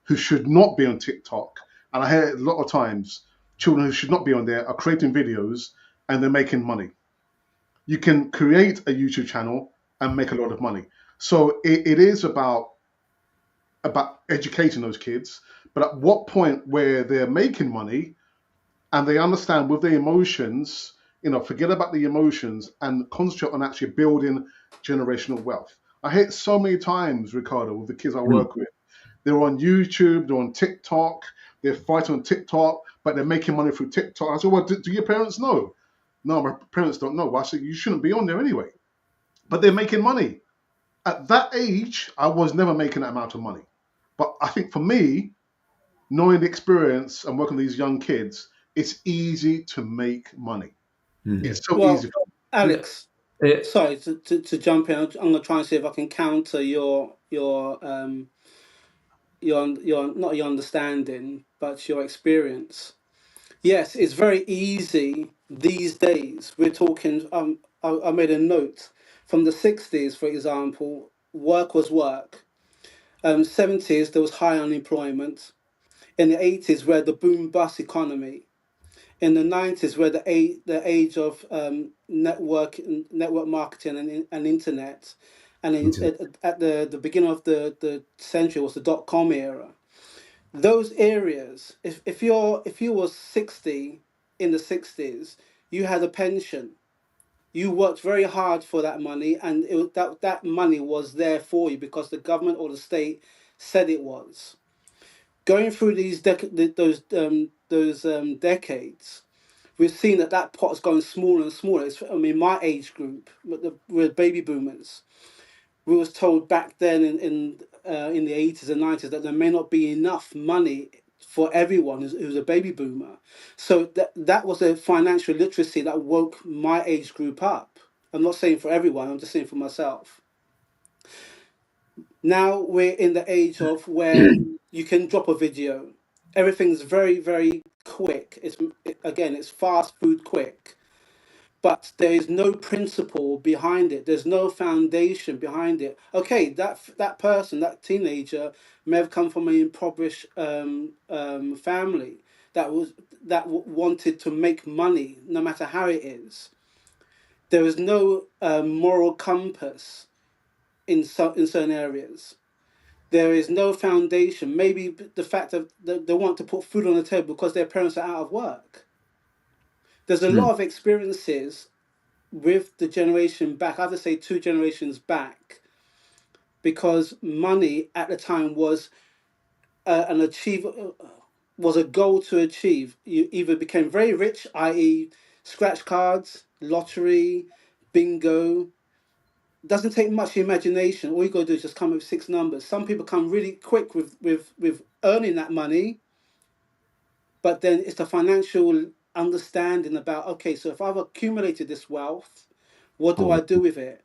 who should not be on TikTok, and I hear a lot of times children who should not be on there are creating videos and they're making money. You can create a YouTube channel and make a lot of money. So it is about educating those kids, but at what point where they're making money and they understand with their emotions, forget about the emotions and concentrate on actually building generational wealth. I hear it so many times, Ricardo, with the kids I work with. They're on YouTube, they're on TikTok, they're fighting on TikTok, but they're making money through TikTok. I said, well, do your parents know? No, my parents don't know. Well, I said, you shouldn't be on there anyway. But they're making money. At that age, I was never making that amount of money. But I think for me, knowing the experience and working with these young kids, it's easy to make money. It's so easy. Alex, sorry to jump in. I'm going to try and see if I can counter your not your understanding, but your experience. Yes, it's very easy these days. We're talking. I made a note from the 60s, for example. Work was work. 70s there was high unemployment. In the 80s we had the boom bust economy. in the 90s, where the age of network marketing and internet, and at the beginning of the century was the dot-com era. Those areas, if you were 60 in the 60s, you had a pension. You worked very hard for that money, and that money was there for you because the government or the state said it was. Going through those decades, we've seen that pot is going smaller and smaller. My age group, we're baby boomers. We was told back then in the 80s and 90s that there may not be enough money for everyone who's a baby boomer. So that was a financial literacy that woke my age group up. I'm not saying for everyone, I'm just saying for myself. Now we're in the age of where you can drop a video. Everything's very, very quick. It's fast food quick. But there is no principle behind it. There's no foundation behind it. Okay, that person, that teenager, may have come from an impoverished family that wanted to make money, no matter how it is. There is no moral compass in certain areas. There is no foundation. Maybe the fact that they want to put food on the table because their parents are out of work. There's a lot of experiences with the generation back, I have to say 2 generations back, because money at the time was was a goal to achieve. You either became very rich, i.e., scratch cards, lottery, bingo. Doesn't take much imagination. All you got to do is just come up with 6 numbers. Some people come really quick with earning that money, but then it's the financial understanding about, okay, so if I've accumulated this wealth, what do I do with it?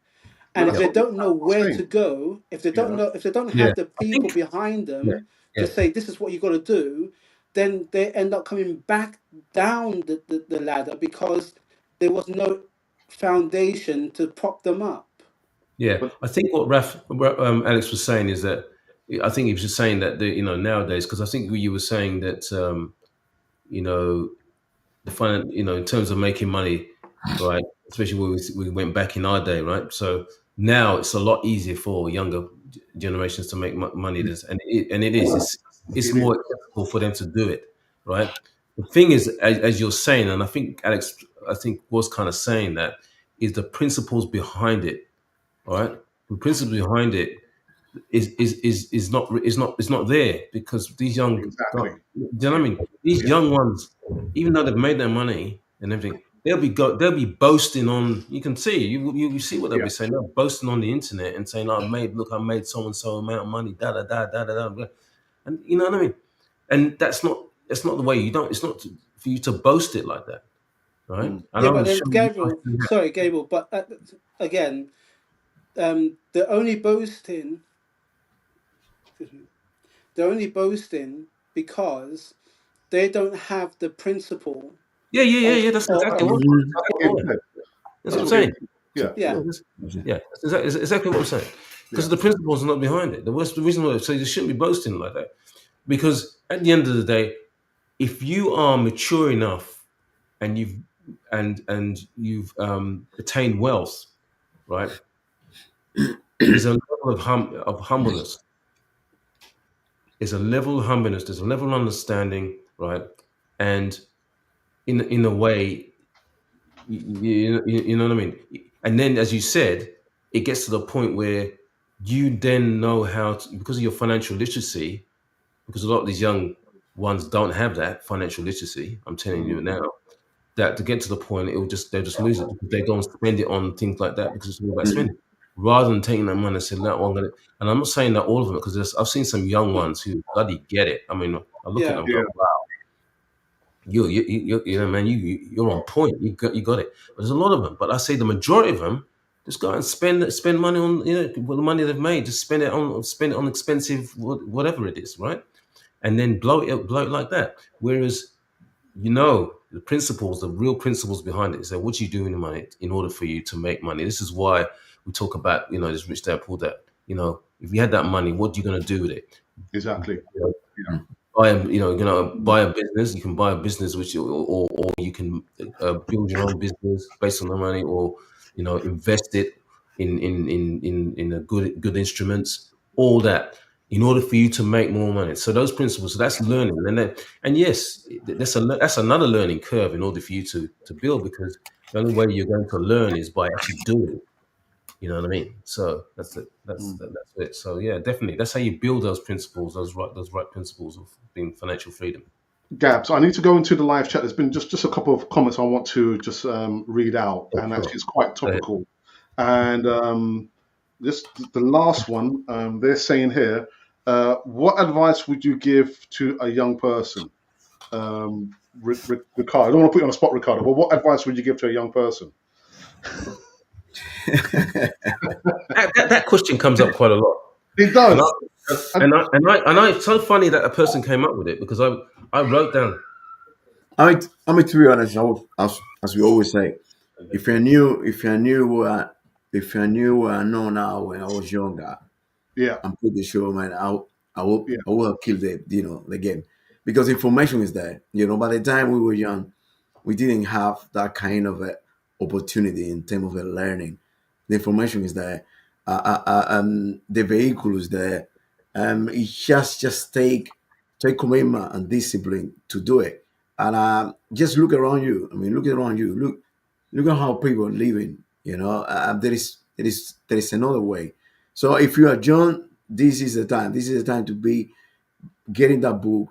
And if they don't know where to go, if they don't have the people behind them to say this is what you got to do, then they end up coming back down the ladder because there was no foundation to prop them up. Yeah, I think what Alex was saying is that I think he was just saying that nowadays, because I think you were saying that in terms of making money, right? Especially when we went back in our day, right? So now it's a lot easier for younger generations to make money, it's more accessible for them to do it, right? The thing is, as you're saying, and I think Alex, was kind of saying that, is the principles behind it. All right, the principle behind it is not there, because these young, do you know what I mean? These young ones, even though they've made their money and everything, they'll be boasting on. You can see you see what they'll be saying. They're boasting on the internet and saying, "I made so and so amount of money." Da da da da da da. And you know what I mean? And that's not the way. It's not for you to boast it like that, right? Yeah, but then Gabriel, but again. They're only boasting because they don't have the principle. Yeah. That's exactly what I'm saying. Yeah. That's exactly what I'm saying. Because the principles are not behind it. The reason why I say you shouldn't be boasting like that, because at the end of the day, if you are mature enough and you've attained wealth, right? There's a level of humbleness. There's a level of humbleness. There's a level of understanding, right? And in a way, you know what I mean. And then, as you said, it gets to the point where you then know how to, because of your financial literacy, because a lot of these young ones don't have that financial literacy. I'm telling you now, that to get to the point, they'll just lose it, because they go and spend it on things like that, because it's all about spending, rather than taking that money and saying, "No, I'm gonna." And I'm not saying that all of them, because I've seen some young ones who bloody get it. I mean, I look at them, go, wow, you know, man, you're on point. You got it. But there's a lot of them. But I say the majority of them just go out and spend money on, the money they've made. Just spend it on expensive whatever it is, right? And then blow it like that. Whereas, the principles, the real principles behind it is that what you do in the money in order for you to make money. This is why we talk about, this rich dad, poor dad. If you had that money, what are you going to do with it? Exactly. buy a business. You can buy a business, or you can build your own business based on the money, or invest it in a good instruments. All that in order for you to make more money. So those principles, so that's learning, and yes, that's another learning curve in order for you to build, because the only way you're going to learn is by actually doing it. You know what I mean? So that's it. That's it. So yeah, definitely, that's how you build those principles, those right principles of being financial freedom. Gab, so I need to go into the live chat. There's been just a couple of comments I want to just read out, Oh, and sure. actually it's quite Go ahead. topical. And this the last one. They're saying here, what advice would you give to a young person? Ricardo, I don't want to put you on the spot, Ricardo, but what advice would you give to a young person? That question comes up quite a lot, It and does. it's so funny that a person came up with it, because I wrote down. I mean, to be honest, as we always say, if you knew, if you knew what I know now when I was younger, Yeah, I'm pretty sure, man, yeah, I would have killed the game, because information is there. By the time we were young, we didn't have that kind of a opportunity in terms of a learning. The information is there, the vehicle is there. It's just take commitment and discipline to do it, and just look around you. I mean, look around you. Look at how people are living. There is another way. So if you are John, this is the time. This is the time to be getting that book.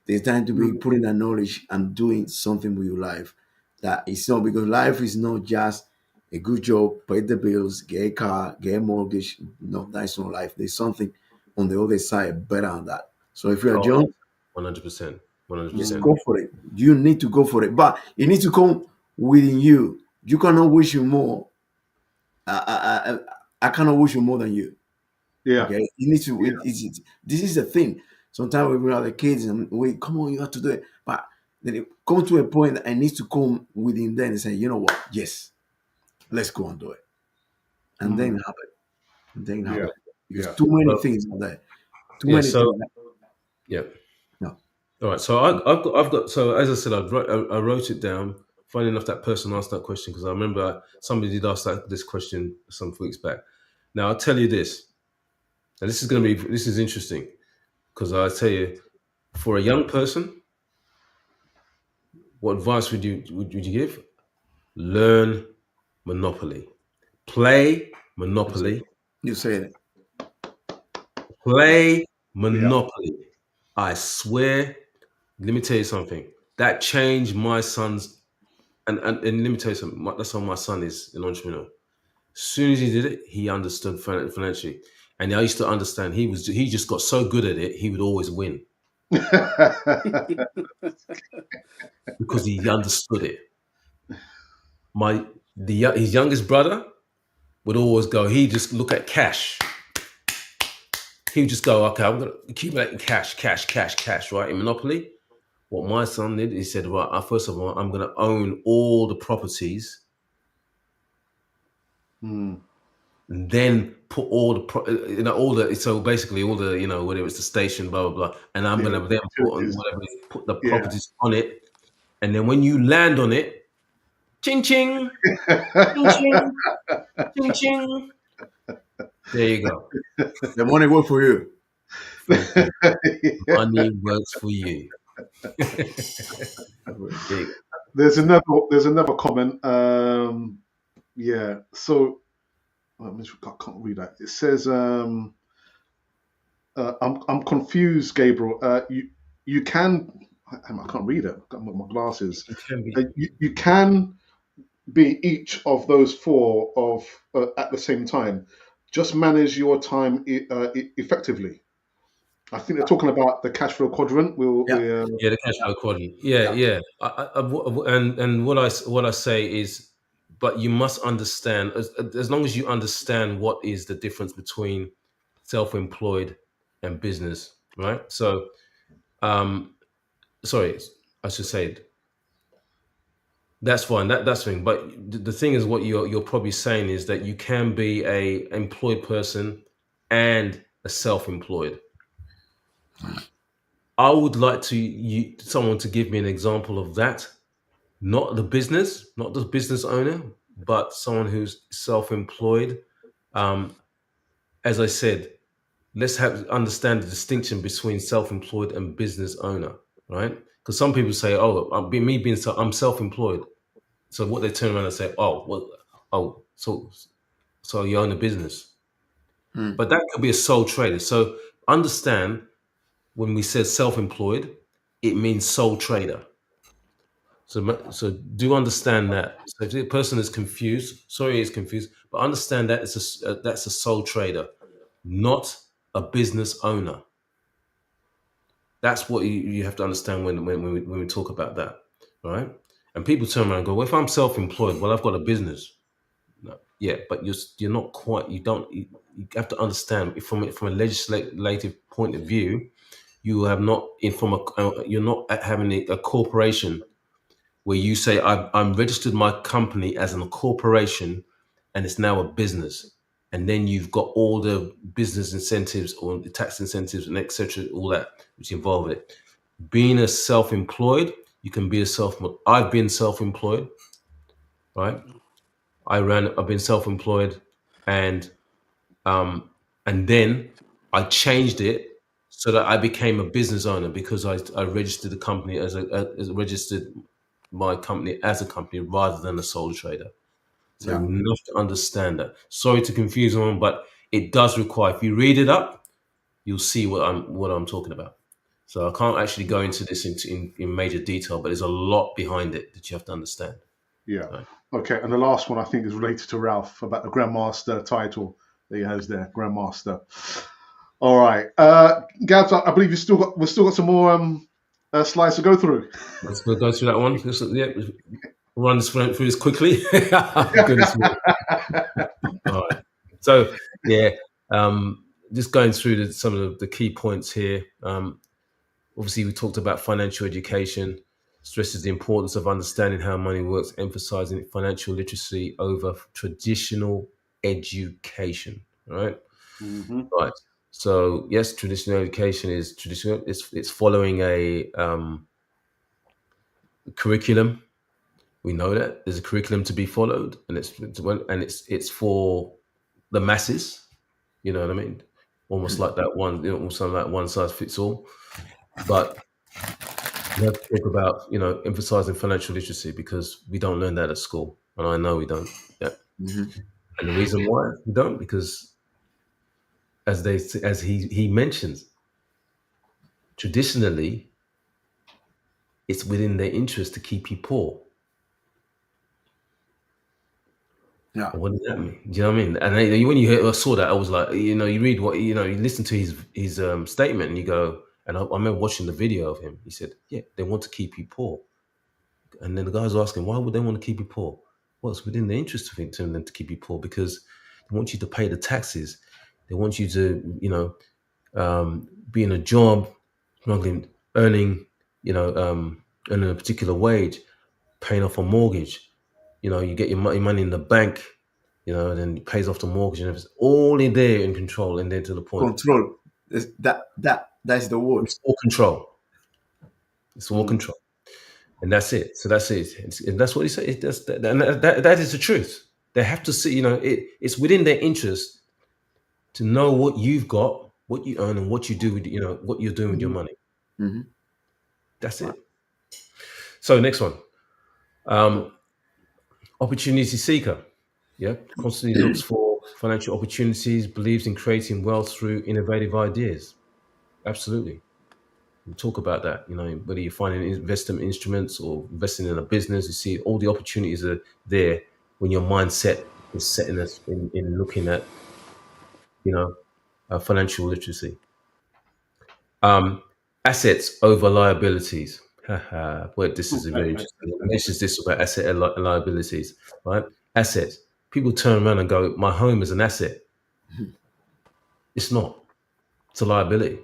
There's time to be mm, putting that knowledge and doing something with your life. That is not, because life is not just a good job, pay the bills, get a car, get a mortgage. No, that's not life. There's something on the other side better than that. So if you are Oh, John, 100%, just 100%. go for it. You need to go for it, but it needs to come within you. You cannot wish you more. I cannot wish you more than you. yeah, Okay, you need to. yeah. This is the thing. Sometimes when we are the kids and we come on, you have to do it. But then it comes to a point that it needs to come within them and say, you know what? Yes, let's go and do it, and then Mm, happen, and then yeah, happen. Because yeah. too many So things are there. Too yeah, many things. so yeah. No, All right. So I've got. So as I said, I wrote it down. Funny enough, that person asked that question, because I remember somebody did ask this question some weeks back. Now I'll tell you this. And this is interesting, because I tell you, for a young person, what advice would you give? Learn Monopoly, play that's it. Monopoly, You said it. play Yeah. Monopoly. I swear. Let me tell you something. That changed my son's, and let me tell you something. That's how my son is an entrepreneur. As soon as he did it, he understood financially, and I used to understand. He just got so good at it. He would always win because he understood it. His youngest brother would always go. He just look at cash. He would just go, okay, I'm gonna accumulate cash, cash, cash, cash. Right, in Monopoly. What my son did, he said, right, first of all, I'm gonna own all the properties, Mm, and then put all the all the, so basically all the, whether it's the station, blah blah blah, and I'm yeah. gonna then Utilities. put the Yeah. properties on it, and then when you land on it, ching ching, ching ching, ching ching, there you go. The money work for you. Thank you. Yeah. Money works for you. There you go. There's another comment. Yeah. So I can't read that. It says, I'm confused, Gabriel. You can. I can't read it. I've got my glasses. It can be. You can be each of those four at the same time. Just manage your time effectively. I think they're talking about the cash flow quadrant. Yeah. Yeah, the cash flow quadrant. Yeah, Yeah. yeah. And what I say is, but you must understand, as long as you understand what is the difference between self-employed and business, right? So, sorry, I should say that's fine. That's fine. But the thing is, what you're probably saying is that you can be a employed person and a self-employed. I would like someone to give me an example of that. Not the business owner, but someone who's self-employed. Um, as I said, let's understand the distinction between self-employed and business owner, right? Because some people say, "Oh, I'm self-employed." So what they turn around and say, "Oh, well, oh, so you own a business," Mm. but that could be a sole trader. So understand when we say self-employed, it means sole trader. So do understand that. So if the person is confused, sorry, is confused, but understand that that's a sole trader, not a business owner. That's what you have to understand when we talk about that, right? And people turn around and go, "Well, if I'm self-employed, well, I've got a business." No, yeah, but you're not quite. You have to understand from a legislative point of view, you have not in from a you're not having a corporation where you say I'm registered my company as a corporation and it's now a business, and then you've got all the business incentives or the tax incentives and etc. all that which involve it. Being a self-employed, you can be a I've been self-employed, right? I've been self-employed, and um and then I changed it so that I became a business owner because I registered the company as registered my company as a company rather than a sole trader. So Yeah. you have to understand that. Sorry to confuse them, but it does require. If you read it up, you'll see what I'm talking about. So I can't actually go into this in major detail, but there's a lot behind it that you have to understand. Yeah. Right. Okay. And the last one I think is related to Ralph about the Grandmaster title that he has there, Grandmaster. All right, Gabs, I believe we've still got some more slides to go through. Let's go through that one. Yeah, run this through this quickly. Goodness me. All right. So yeah, just going through some of the key points here. Obviously, we talked about financial education, stresses the importance of understanding how money works, emphasizing financial literacy over traditional education. Right. Mm-hmm. Right. So yes, traditional education is traditional. It's following a curriculum. We know that there's a curriculum to be followed, and it's for the masses. You know what I mean? Almost like that one, almost like one size fits all. But we have to talk about, emphasizing financial literacy because we don't learn that at school, and I know we don't. Yeah, Mm-hmm. and the reason why we don't, because as he mentions, traditionally, it's within their interest to keep you poor. Yeah. What does that mean? Do you know what I mean? And when I saw that, I was like, you read you listen to his statement, and you go, and I remember watching the video of him. He said, "Yeah, they want to keep you poor." And then the guys were asking, "Why would they want to keep you poor?" Well, it's within the interest of them to keep you poor because they want you to pay the taxes. They want you to, be in a job, struggling, earning, earning a particular wage, paying off a mortgage. You get your money in the bank, then it pays off the mortgage and everything. All in there in control, and then to the point. Control. That's the word. It's all control. It's all Mm. control. And that's it. So that's it. And that's what he said. That is the truth. They have to see, it's within their interest to know what you've got, what you earn, and what you do with, what you're doing with your money. Mm-hmm. That's it. So next one. Opportunity seeker. Yeah. Constantly looks for financial opportunities, believes in creating wealth through innovative ideas. Absolutely. We talk about that, whether you're finding investment instruments or investing in a business, you see all the opportunities are there when your mindset is set in looking at, financial literacy. Assets over liabilities. Well, this is very interesting. It mentions this about asset and liabilities, right? Assets. People turn around and go, "My home is an asset." It's not. It's a liability.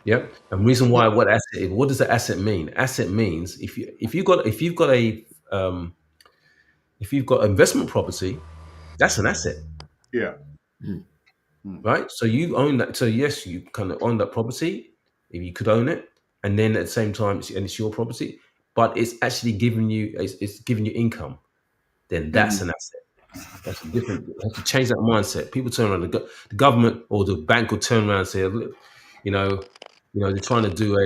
Yep. And reason why what asset? What does the asset mean? Asset means if you've got investment property, that's an asset. Yeah. right? So you own that. So yes, you kind of own that property if you could own it, and then at the same time, it's your property, but it's actually giving you it's giving you income. Then that's an asset. That's a different. You have to change that mindset. People turn around. The government or the bank will turn around and say, "Look, you know, they're trying to do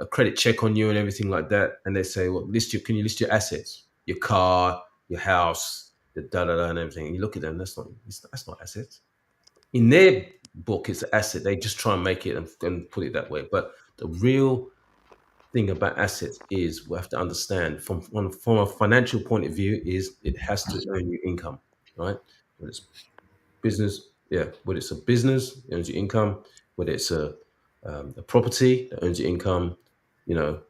a credit check on you and everything like that." And they say, "Well, can you list your assets, your car, your house, the da da da and everything?" And you look at them. That's not assets. In their book, it's an asset. They just try and make it and put it that way. But the real thing about assets is we have to understand from a financial point of view is it has to earn you income, right? Whether it's business, yeah, whether it's a business, it earns you income, whether it's a property that earns you income,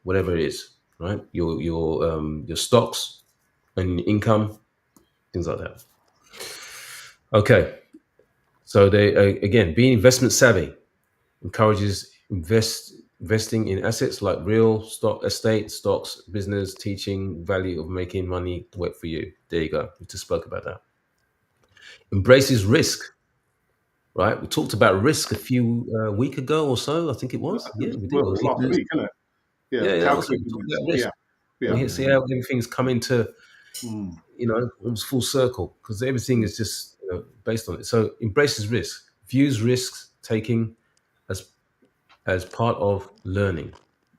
whatever it is, right? Your stocks and income, things like that. Okay, so they again being investment savvy encourages investing in assets like real estate, stocks, business, teaching, value of making money work for you. There you go. We just spoke about that. Embraces risk, right? We talked about risk a few week ago or so. I think it was. Yeah, we did. Well, it was last week, isn't it? Yeah, Yeah, that's what we calculating talked risk. about risk. Yeah, And yeah. here, see how everything's come into, almost full circle because everything is just based on it. So embraces risk, views risks taking as part of learning.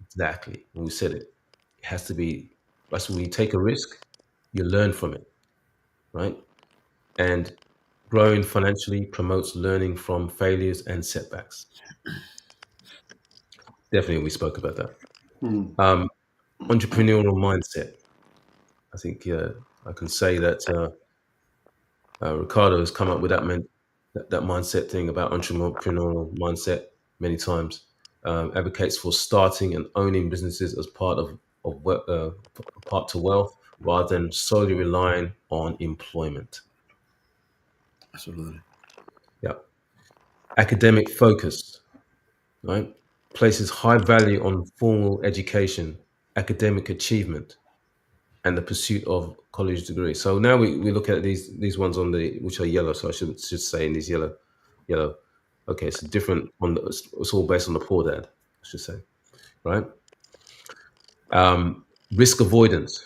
Exactly. When we said it, it has to be. That's when you take a risk, you learn from it, right? And growing financially promotes learning from failures and setbacks. Definitely, we spoke about that. Entrepreneurial mindset. I think I can say that Ricardo has come up with that mindset thing about entrepreneurial mindset many times. Advocates for starting and owning businesses as part to wealth rather than solely relying on employment. Absolutely. Yeah. Academic focus, right? Places high value on formal education, academic achievement, and the pursuit of college degree. So now we look at these ones on the which are yellow. So I should say in these yellow. Okay, it's different it's all based on the poor dad, I should say, right? Risk avoidance,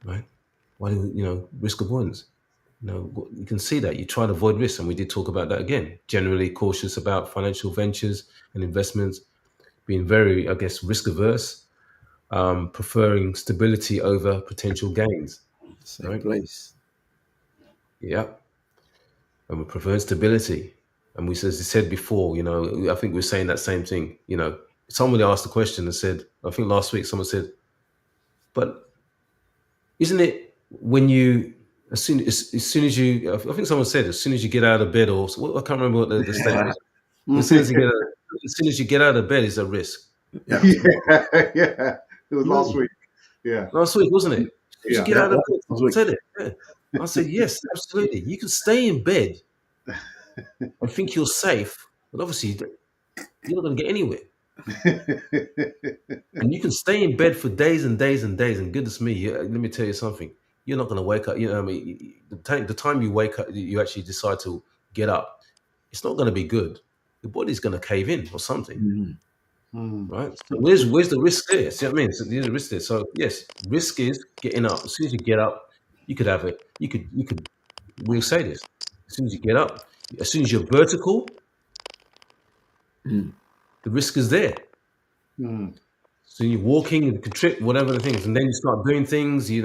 right? Why do risk avoidance? You can see that you try to avoid risk, and we did talk about that again. Generally cautious about financial ventures and investments, being very, I guess, risk averse, preferring stability over potential gains, Same right? place. Yeah, and we prefer stability. And we, as I said before, I think we're saying that same thing. Somebody asked the question and said, I think last week, someone said, but isn't it when you, as soon as you, I think someone said, as soon as you get out of bed, or I can't remember what the statement was. As soon as you get out of bed is a risk. Yeah. Yeah, yeah. It was last week. Yeah, Last week, wasn't it? As soon as you yeah. get out of bed, Last someone week. said it. Yeah. I said, yes, absolutely. You can stay in bed and think you're safe, but obviously you're not going to get anywhere. And you can stay in bed for days and days and days. And goodness me, let me tell you something. You're not going to wake up. I mean, the time you wake up, you actually decide to get up. It's not going to be good. Your body's going to cave in or something, right? So where's the risk there? See what I mean? So there's a risk there. So yes, risk is getting up. As soon as you get up, you could have it. You could. We'll say this. As soon as you get up, as soon as you're vertical, the risk is there. So you're walking, you could trip, whatever the things, and then you start doing things. You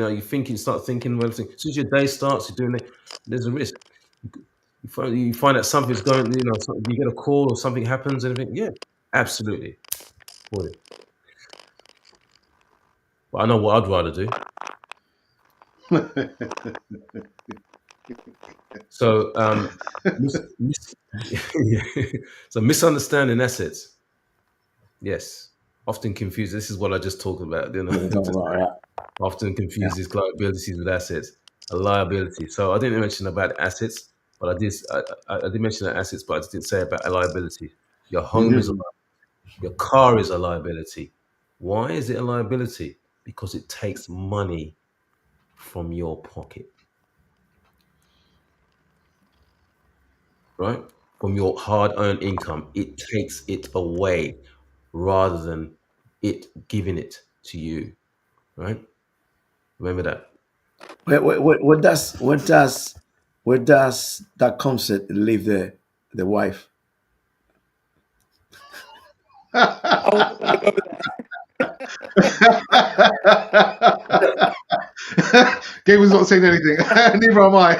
start thinking. Well, as soon as your day starts, you're doing it. There's a risk. You find that something's going. You get a call or something happens, and everything. Yeah, absolutely. Boy. But I know what I'd rather do. So, so misunderstanding assets. Yes, often confused. This is what I just talked about. Often confuses liabilities with assets. A liability. So I didn't mention about assets, but I did mention the assets, but I just didn't say about a liability. Your home is a liability. Your car is a liability. Why is it a liability? Because it takes money from your pocket. right? From your hard-earned income, it takes it away rather than it giving it to you, right? Remember that. Where does that concept leave the wife? I wasn't going to go Gabriel's not saying anything. Neither am I.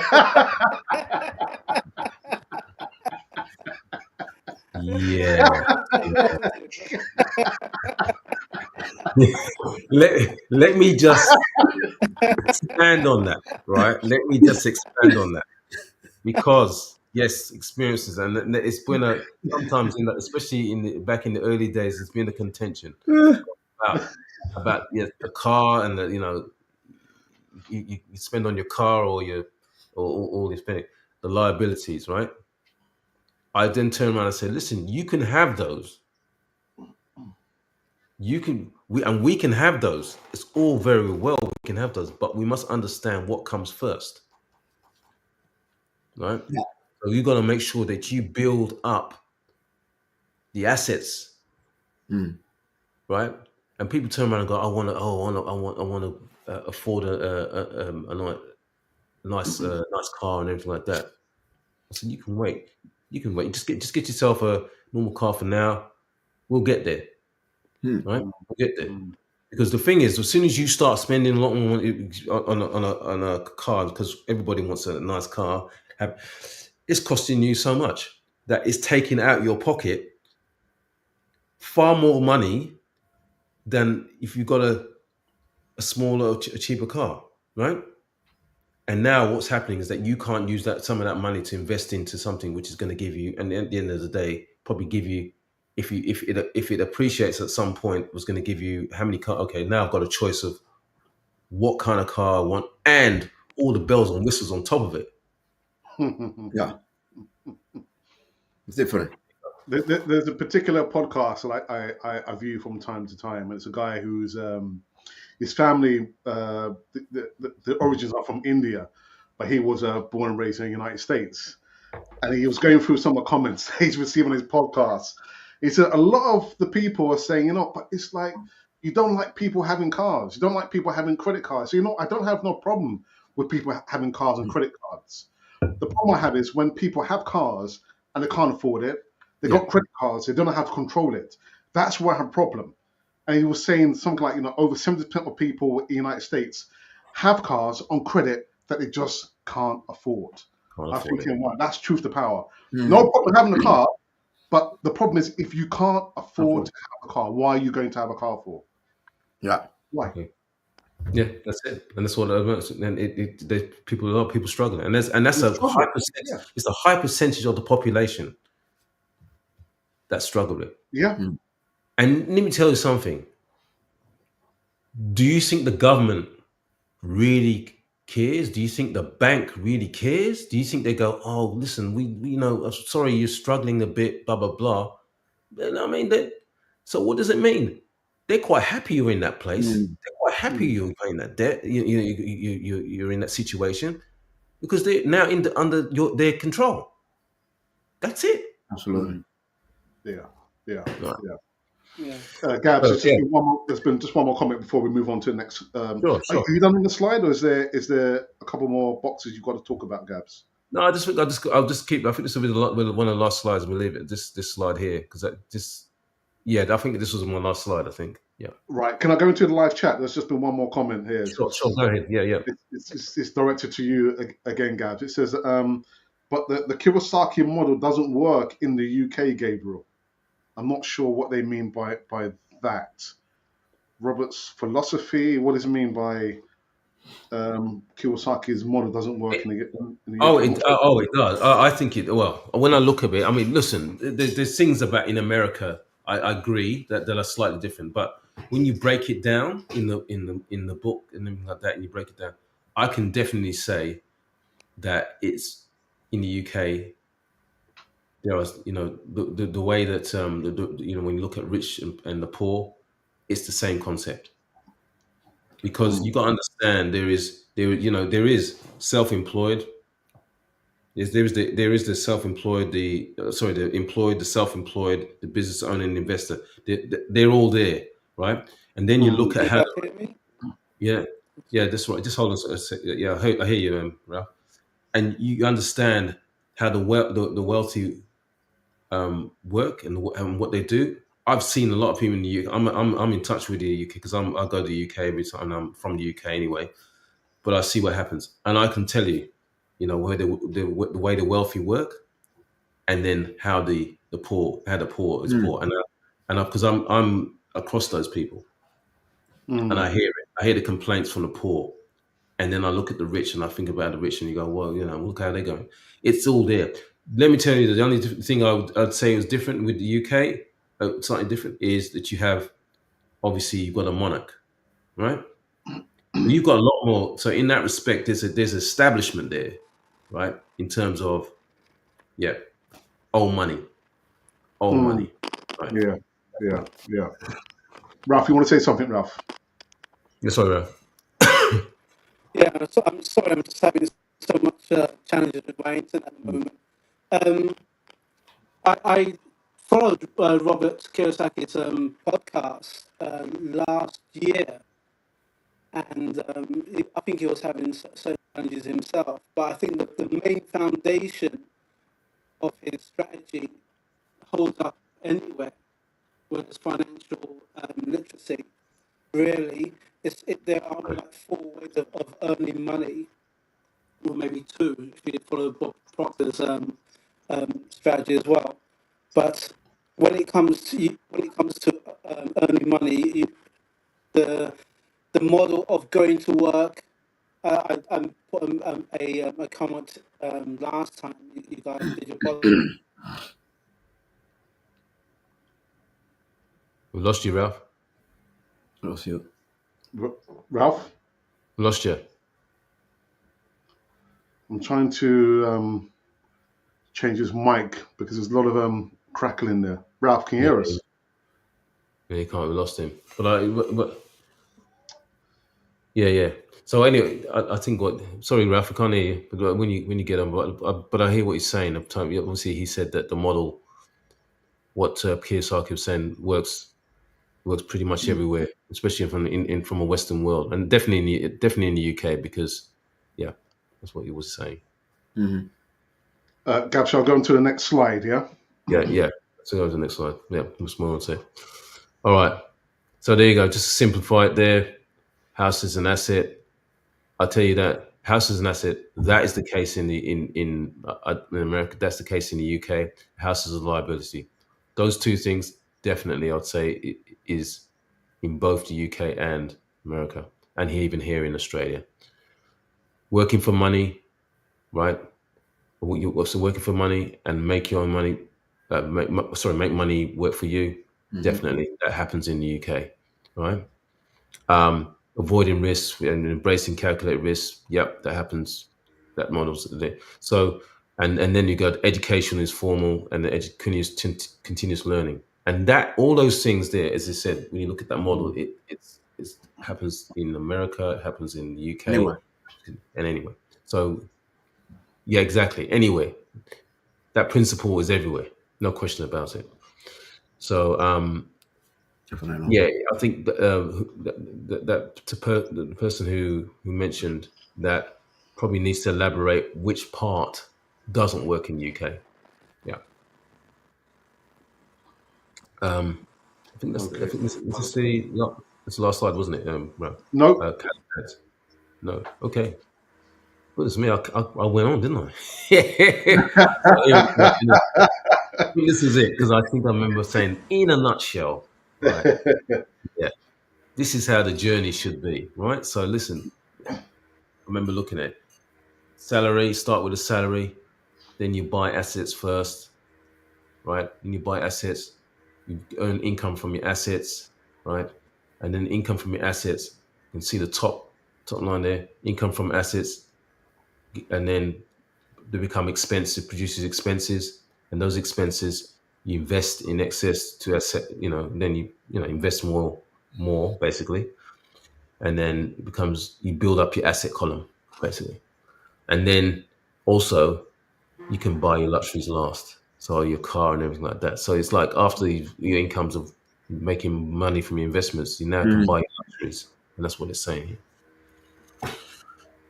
Yeah. Let me just expand on that, right? Let me just expand on that because yes, experiences, and it's been a sometimes especially back in the early days, it's been a contention about yeah, the car and the you spend on your car or all your spending, the liabilities, right? I then turn around and say, listen, you can have those. We can have those. It's all very well we can have those, but we must understand what comes first, right? Yeah. So you got to make sure that you build up the assets, right? And people turn around and go, I want to afford a nice car and everything like that. I said, you can wait. You can wait. Just get yourself a normal car for now. We'll get there, right? We'll get there. Because the thing is, as soon as you start spending a lot more money on a car, because everybody wants a nice car, it's costing you so much that it's taking out your pocket far more money than if you got a smaller, a cheaper car, right? And now what's happening is that you can't use some of that money to invest into something which is going to give you, and at the end of the day, probably give you, if it appreciates at some point, was going to give you how many car? Okay, now I've got a choice of what kind of car I want and all the bells and whistles on top of it. Yeah, it's different. There's a particular podcast that I view from time to time. It's a guy who's his family, the origins are from India, but he was born and raised in the United States. And he was going through some of the comments he's received on his podcast. He said a lot of the people are saying, but it's like you don't like people having cars. You don't like people having credit cards. So, I don't have no problem with people having cars and credit cards. The problem I have is when people have cars and they can't afford it, they got credit cards, they don't know how to control it. That's where I have a problem. And he was saying something like, over 70% of people in the United States have cars on credit that they just can't afford. I'm thinking, wow, that's truth to power. No problem having a car, but the problem is if you can't afford to have a car, why are you going to have a car for? Yeah. Why? Okay. Yeah, that's it, and that's what I meant. And a lot of people struggling, and that's a high percentage. Yeah. It's a high percentage of the population that struggle with it. Yeah. And let me tell you something. Do you think the government really cares? Do you think the bank really cares? Do you think they go, oh, listen, we I'm sorry you're struggling a bit, blah, blah, blah. And I mean, so what does it mean? They're quite happy you're in that place. They're quite happy you're paying that debt. You're in that situation because they're now under their control. That's it. Absolutely. Yeah. Yeah. Gabs, there's been just one more comment before we move on to the next. Sure. Are you done in the slide, or is there a couple more boxes you've got to talk about, Gabs? No, I'll just keep. I think this will be one of the last slides. We'll leave it this slide here because I think this was my last slide. I think. Yeah. Right. Can I go into the live chat? There's just been one more comment here. Sure. Go ahead. Yeah. It's directed to you again, Gabs. It says, but the Kiyosaki model doesn't work in the UK, Gabriel. I'm not sure what they mean by that. Robert's philosophy. What does it mean by Kiyosaki's model doesn't work in the UK? It does. I think it. Well, when I look at it, I mean, listen. There's things about in America. I agree that are slightly different, but when you break it down in the book and everything like that, and you break it down, I can definitely say that it's in the UK. There was, the way that when you look at rich and the poor, it's the same concept. Because you got to understand there is self-employed, there is the self-employed, the employed, the self-employed, the business owner, and investor. They're all there, right? And then you Mm. look at You how, guys hear me? yeah, yeah, that's right. Just hold on a sec. Yeah, I hear you, Ralph. And you understand how the wealthy work and what they do. I've seen a lot of people in the UK. I'm in touch with the UK because I go to the UK every time. And I'm from the UK anyway, but I see what happens, and I can tell you, where the way the wealthy work, and then how the poor is poor, and because I'm across those people, and I Mm. hear it. I hear the complaints from the poor, and then I look at the rich, and I think about the rich, and you go, well, look how they're going. It's all there. Let me tell you, the only thing I'd say is different with the UK, slightly different, is that you have, obviously, you've got a monarch, right? But you've got a lot more. So in that respect, there's establishment there, right? In terms of, yeah, old money, old Mm. money, right? Yeah, yeah, yeah. Ralph, you want to say something, Ralph? Yeah, sorry, Ralph. Yeah, I'm sorry, I'm just having so much challenges with my internet at the moment. Um, I followed Robert Kiyosaki's podcast last year, and I think he was having certain challenges himself. But I think that the main foundation of his strategy holds up anywhere, whether it's financial literacy. Really, there are Right. like four ways of earning money, or maybe two if you follow Bob Proctor's strategy as well. But when it comes to earning money, the the model of going to work. I put a comment last time you guys did your podcast. We lost you, Ralph. Lost you. Ralph, We lost you. I'm trying to change his mic because there's a lot of crackling there. Ralph, can you Yeah, hear us? yeah, you can't. We lost him. But yeah, yeah. So anyway, I think what. Sorry, Ralph, I can't hear you. But when you get on, but I hear what he's saying. Obviously, he said that the model, what Kiyosaki was saying, works pretty much everywhere, especially from a Western world, and definitely in the UK, because yeah, that's what he was saying. Mm-hmm. Gab, shall I go on to the next slide? Yeah. Yeah, yeah. So go to the next slide. Yeah, what's more to say? All right. So there you go. Just to simplify it there. House is an asset. I'll tell you that house is an asset. That is the case in America. That's the case in the UK. House is a liability. Those two things definitely, I'd say, is in both the UK and America, and even here in Australia. Working for money, right? You're also working for money and make your own money. Make money work for you. Mm-hmm. Definitely, that happens in the UK, right? Avoiding risk and embracing calculated risk. Yep, that happens. That model's there. So, and then you got education is formal and the continuous learning, and that all those things there, as I said, when you look at that model, it happens in America, it happens in the UK, Anyway, and anyway. So yeah, exactly. Anyway, that principle is everywhere, no question about it. So definitely not. yeah, I think the person who mentioned that probably needs to elaborate which part doesn't work in UK. Yeah, I Okay. think this is the that's the last slide, wasn't it? Right. No. Calculated. No. Okay. Well, it's me. I went on, didn't I? So anyway, this is it because I think I remember saying, in a nutshell, right? Yeah, this is how the journey should be, right? So listen, I remember looking at salary. Start with a salary, then you buy assets first, right? Then you buy assets, you earn income from your assets, right? And then income from your assets, you can see the top line there, income from assets, and then they become expensive, produces expenses, and those expenses you invest in excess to asset, then you invest more basically, and then it becomes you build up your asset column basically, and then also you can buy your luxuries last. So your car and everything like that. So it's like after your incomes of making money from your investments, you now can buy your luxuries, and that's what it's saying here.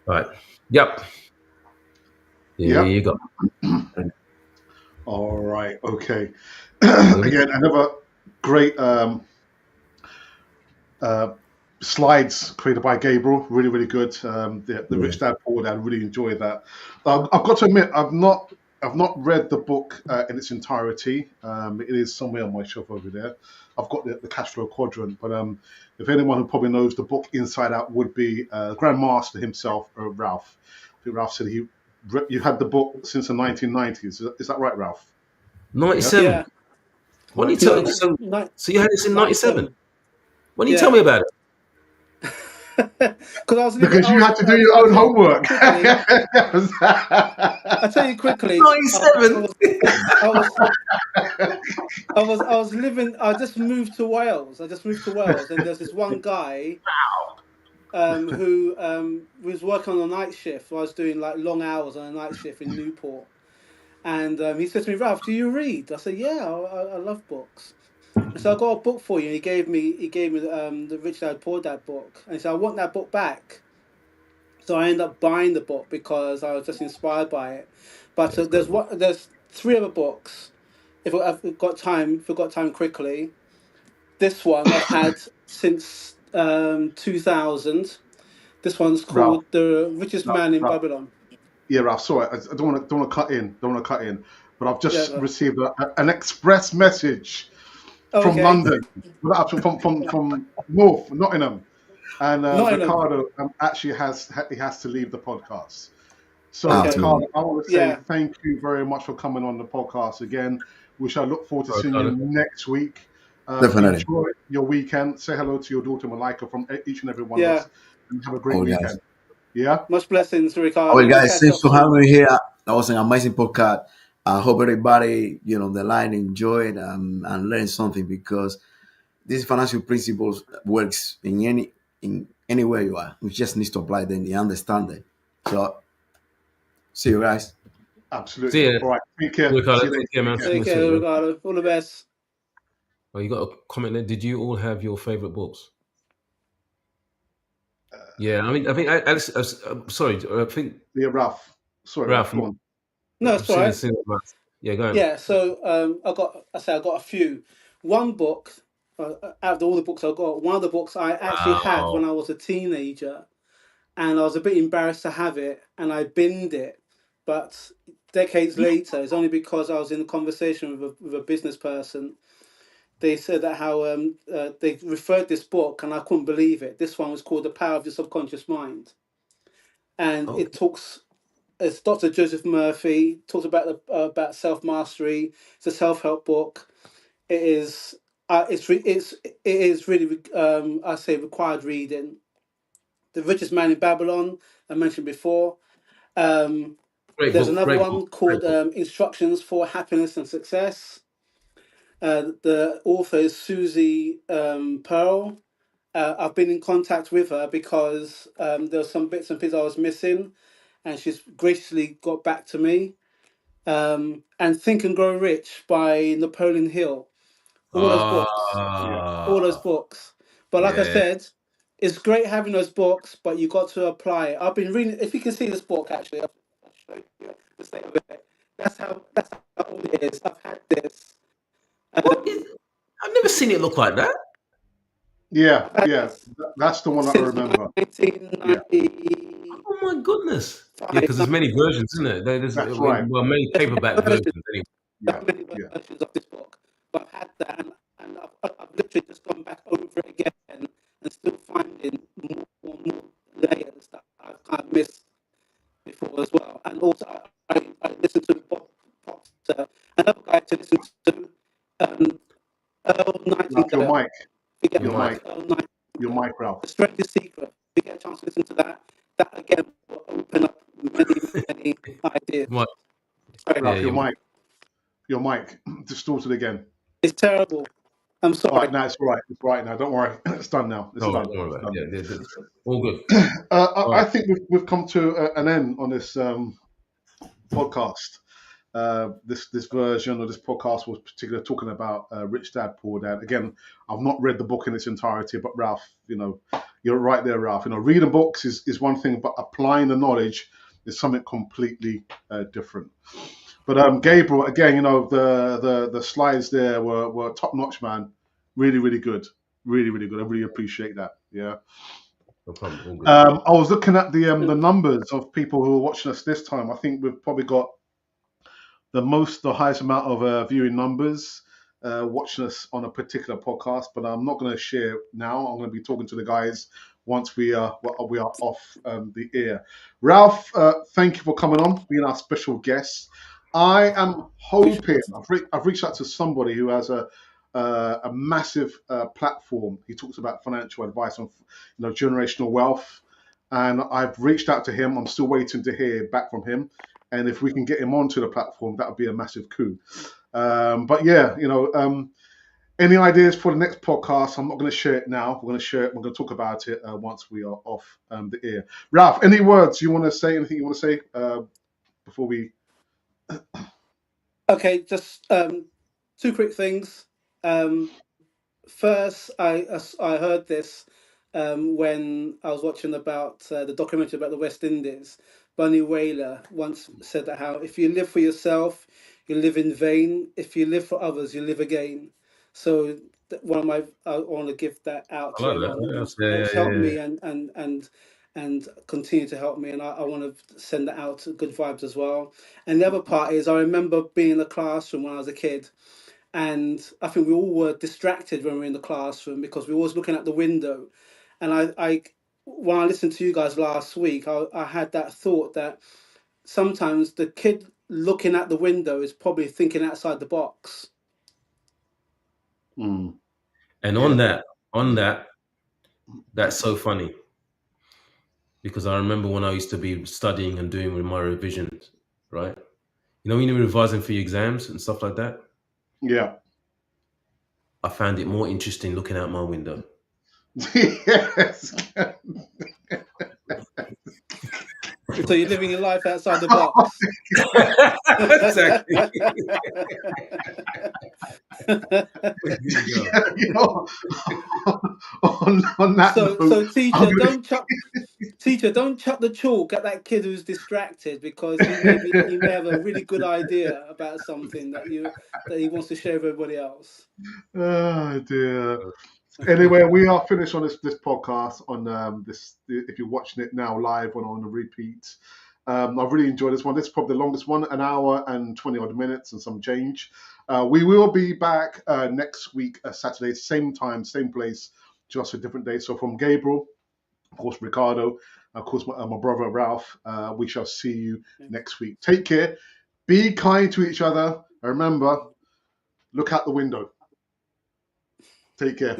Right. Yep. Here Yep. you go. All right. Okay. Here we go. Again, another great uh, slides created by Gabriel. Really, really good. The Rich Dad Poor Dad. Really enjoyed that. I've got to admit, I've not read the book in its entirety. It is somewhere on my shelf over there. I've got the cash flow quadrant, but if anyone who probably knows the book inside out would be Grandmaster himself, Ralph. I think Ralph said you had the book since the 1990s. Is that right, Ralph? 97. Yeah. When you tell No, so you had this in 97. When you tell Yeah. me about it? Because I was living. Because you had to do your own homework. Quickly, I tell you quickly. 97. I was living. I just moved to Wales. And there's this one guy who was working on a night shift. I was doing like long hours on a night shift in Newport, and he said to me, "Ralph, do you read?" I said, "Yeah, I love books." So I got a book for you. He gave me the Rich Dad Poor Dad book, and so I want that book back. So I ended up buying the book because I was just inspired by it. But there's three other books. If I've got time, quickly. This one I've had since 2000. This one's Ralph, called The Richest Man in Ralph, Babylon. yeah, Ralph. Sorry, I don't want to cut in. But I've Yeah. just received an express message from Okay. London, from North Nottingham, and Nottingham. Ricardo actually has to leave the podcast. So Okay. Ricardo, I want to say Yeah. thank you very much for coming on the podcast again. We shall look forward to seeing Ricardo. you next week. Definitely. Enjoy your weekend. Say hello to your daughter Malika from each and every one of Yeah. us, and have a great Guys. weekend. Yeah. Much blessings, Ricardo. Well, We'll guys, catch thanks up for soon. having me here. That was an amazing podcast. I hope everybody, on the line enjoyed and learned something, because these financial principles works in anywhere you are. We just need to apply them and understand them. So, see you guys. Absolutely. See ya. All right. Take care. Ricardo, See you take care, man. later. Take care, Ricardo. All the best. Oh, you got a comment there. Did you all have your favorite books? Yeah, I mean, I think Alex. Sorry, I think Yeah, Ralph. Sorry, Ralph. Ralph. Go on. No, I've it's all right. Yeah, go on. Yeah, so I got a few. One book, out of all the books I got, one of the books I actually had when I was a teenager, and I was a bit embarrassed to have it, and I binned it. But decades later, it's only because I was in a conversation with a business person. They said that how they referred this book, and I couldn't believe it. This one was called The Power of the Subconscious Mind, and Okay. it talks. It's Dr. Joseph Murphy talks about self mastery. It's a self help book. It is it is really I say required reading. The Richest Man in Babylon I mentioned before. Great There's book. another Great one book. called Instructions for Happiness and Success. The author is Susie Pearl. I've been in contact with her because there were some bits and pieces I was missing, and she's graciously got back to me. And Think and Grow Rich by Napoleon Hill. All those books. All those books. But like I Yeah. said, it's great having those books, but you got to apply it. I've been reading. If you can see this book, actually, I'll show you the state of it. That's how old it is. I've had this. I've never seen it look like that. Yeah, I've had yeah. this That's the one that I since remember. 1990. Oh my goodness. Yeah, because there's many versions, isn't there? There's That's right. well, many paperback versions. Anyway. Yeah, Many yeah. versions of this book. But I've had that, and I've literally just gone back over it again and still finding more layers that I've kind of missed before as well. And also, I listened to another guy to listen to, Earl Ralph, Nightingale. your mic. Forget Your about mic. Earl Nightingale. Your mic, Ralph. The Strangest Secret. If you get a chance to listen to that, that again will open up many ideas. What? Sorry. Ralph, Yeah, your you mic. Your mic distorted again. It's terrible. I'm All sorry. right, now it's all right. It's right now. Don't worry. It's done now. It's Don't done. worry It's about done. it. Yeah, all good. I think we've come to an end on this podcast. this version of this podcast was particularly talking about Rich Dad Poor Dad. Again, I've not read the book in its entirety, but Ralph, you're right there, Ralph. Reading books is one thing, but applying the knowledge is something completely different. But Gabriel, again, the slides there were top notch, man. Really, really good. Really, really good. I really appreciate that. Yeah. No problem. I was looking at the numbers of people who are watching us this time. I think we've probably got the highest amount of viewing numbers watching us on a particular podcast, but I'm not going to share now. I'm going to be talking to the guys once we are off the air. Ralph, thank you for coming on, being our special guest. I am hoping I've reached out to somebody who has a massive platform. He talks about financial advice on generational wealth, and I've reached out to him. I'm still waiting to hear back from him. And if we can get him onto the platform, that would be a massive coup. But yeah, any ideas for the next podcast? I'm not going to share it now. We're going to share it. We're going to talk about it once we are off the air. Ralph, any words you want to say? Anything you want to say before we? Okay, just two quick things. First, I heard this when I was watching about the documentary about the West Indies. Bunny Wailer once said that how if you live for yourself, you live in vain. If you live for others, you live again. So I want to give that out I to like everyone that. who's helped me and continue to help me, and I want to send that out to good vibes as well. And the other part is I remember being in the classroom when I was a kid. And I think we all were distracted when we were in the classroom because we were always looking out the window. And when I listened to you guys last week, I had that thought that sometimes the kid looking at the window is probably thinking outside the box. Mm. And on that, that's so funny. Because I remember when I used to be studying and doing my revisions, right? When you're revising for your exams and stuff like that. Yeah. I found it more interesting looking out my window. Yes. So you're living your life outside the box. Exactly. On that so note, teacher, don't chuck the chalk at that kid who's distracted because he may have a really good idea about something that he wants to share with everybody else. Oh dear. Anyway, we are finished on this podcast on this. If you're watching it now live or on the repeat, I've really enjoyed this one. This is probably the longest one, an hour and 20 odd minutes and some change. We will be back next week, Saturday, same time, same place, just a different day. So from Gabriel, of course, Ricardo, of course, my brother Ralph, we shall see you next week. Take care. Be kind to each other. And remember, look out the window. Take care.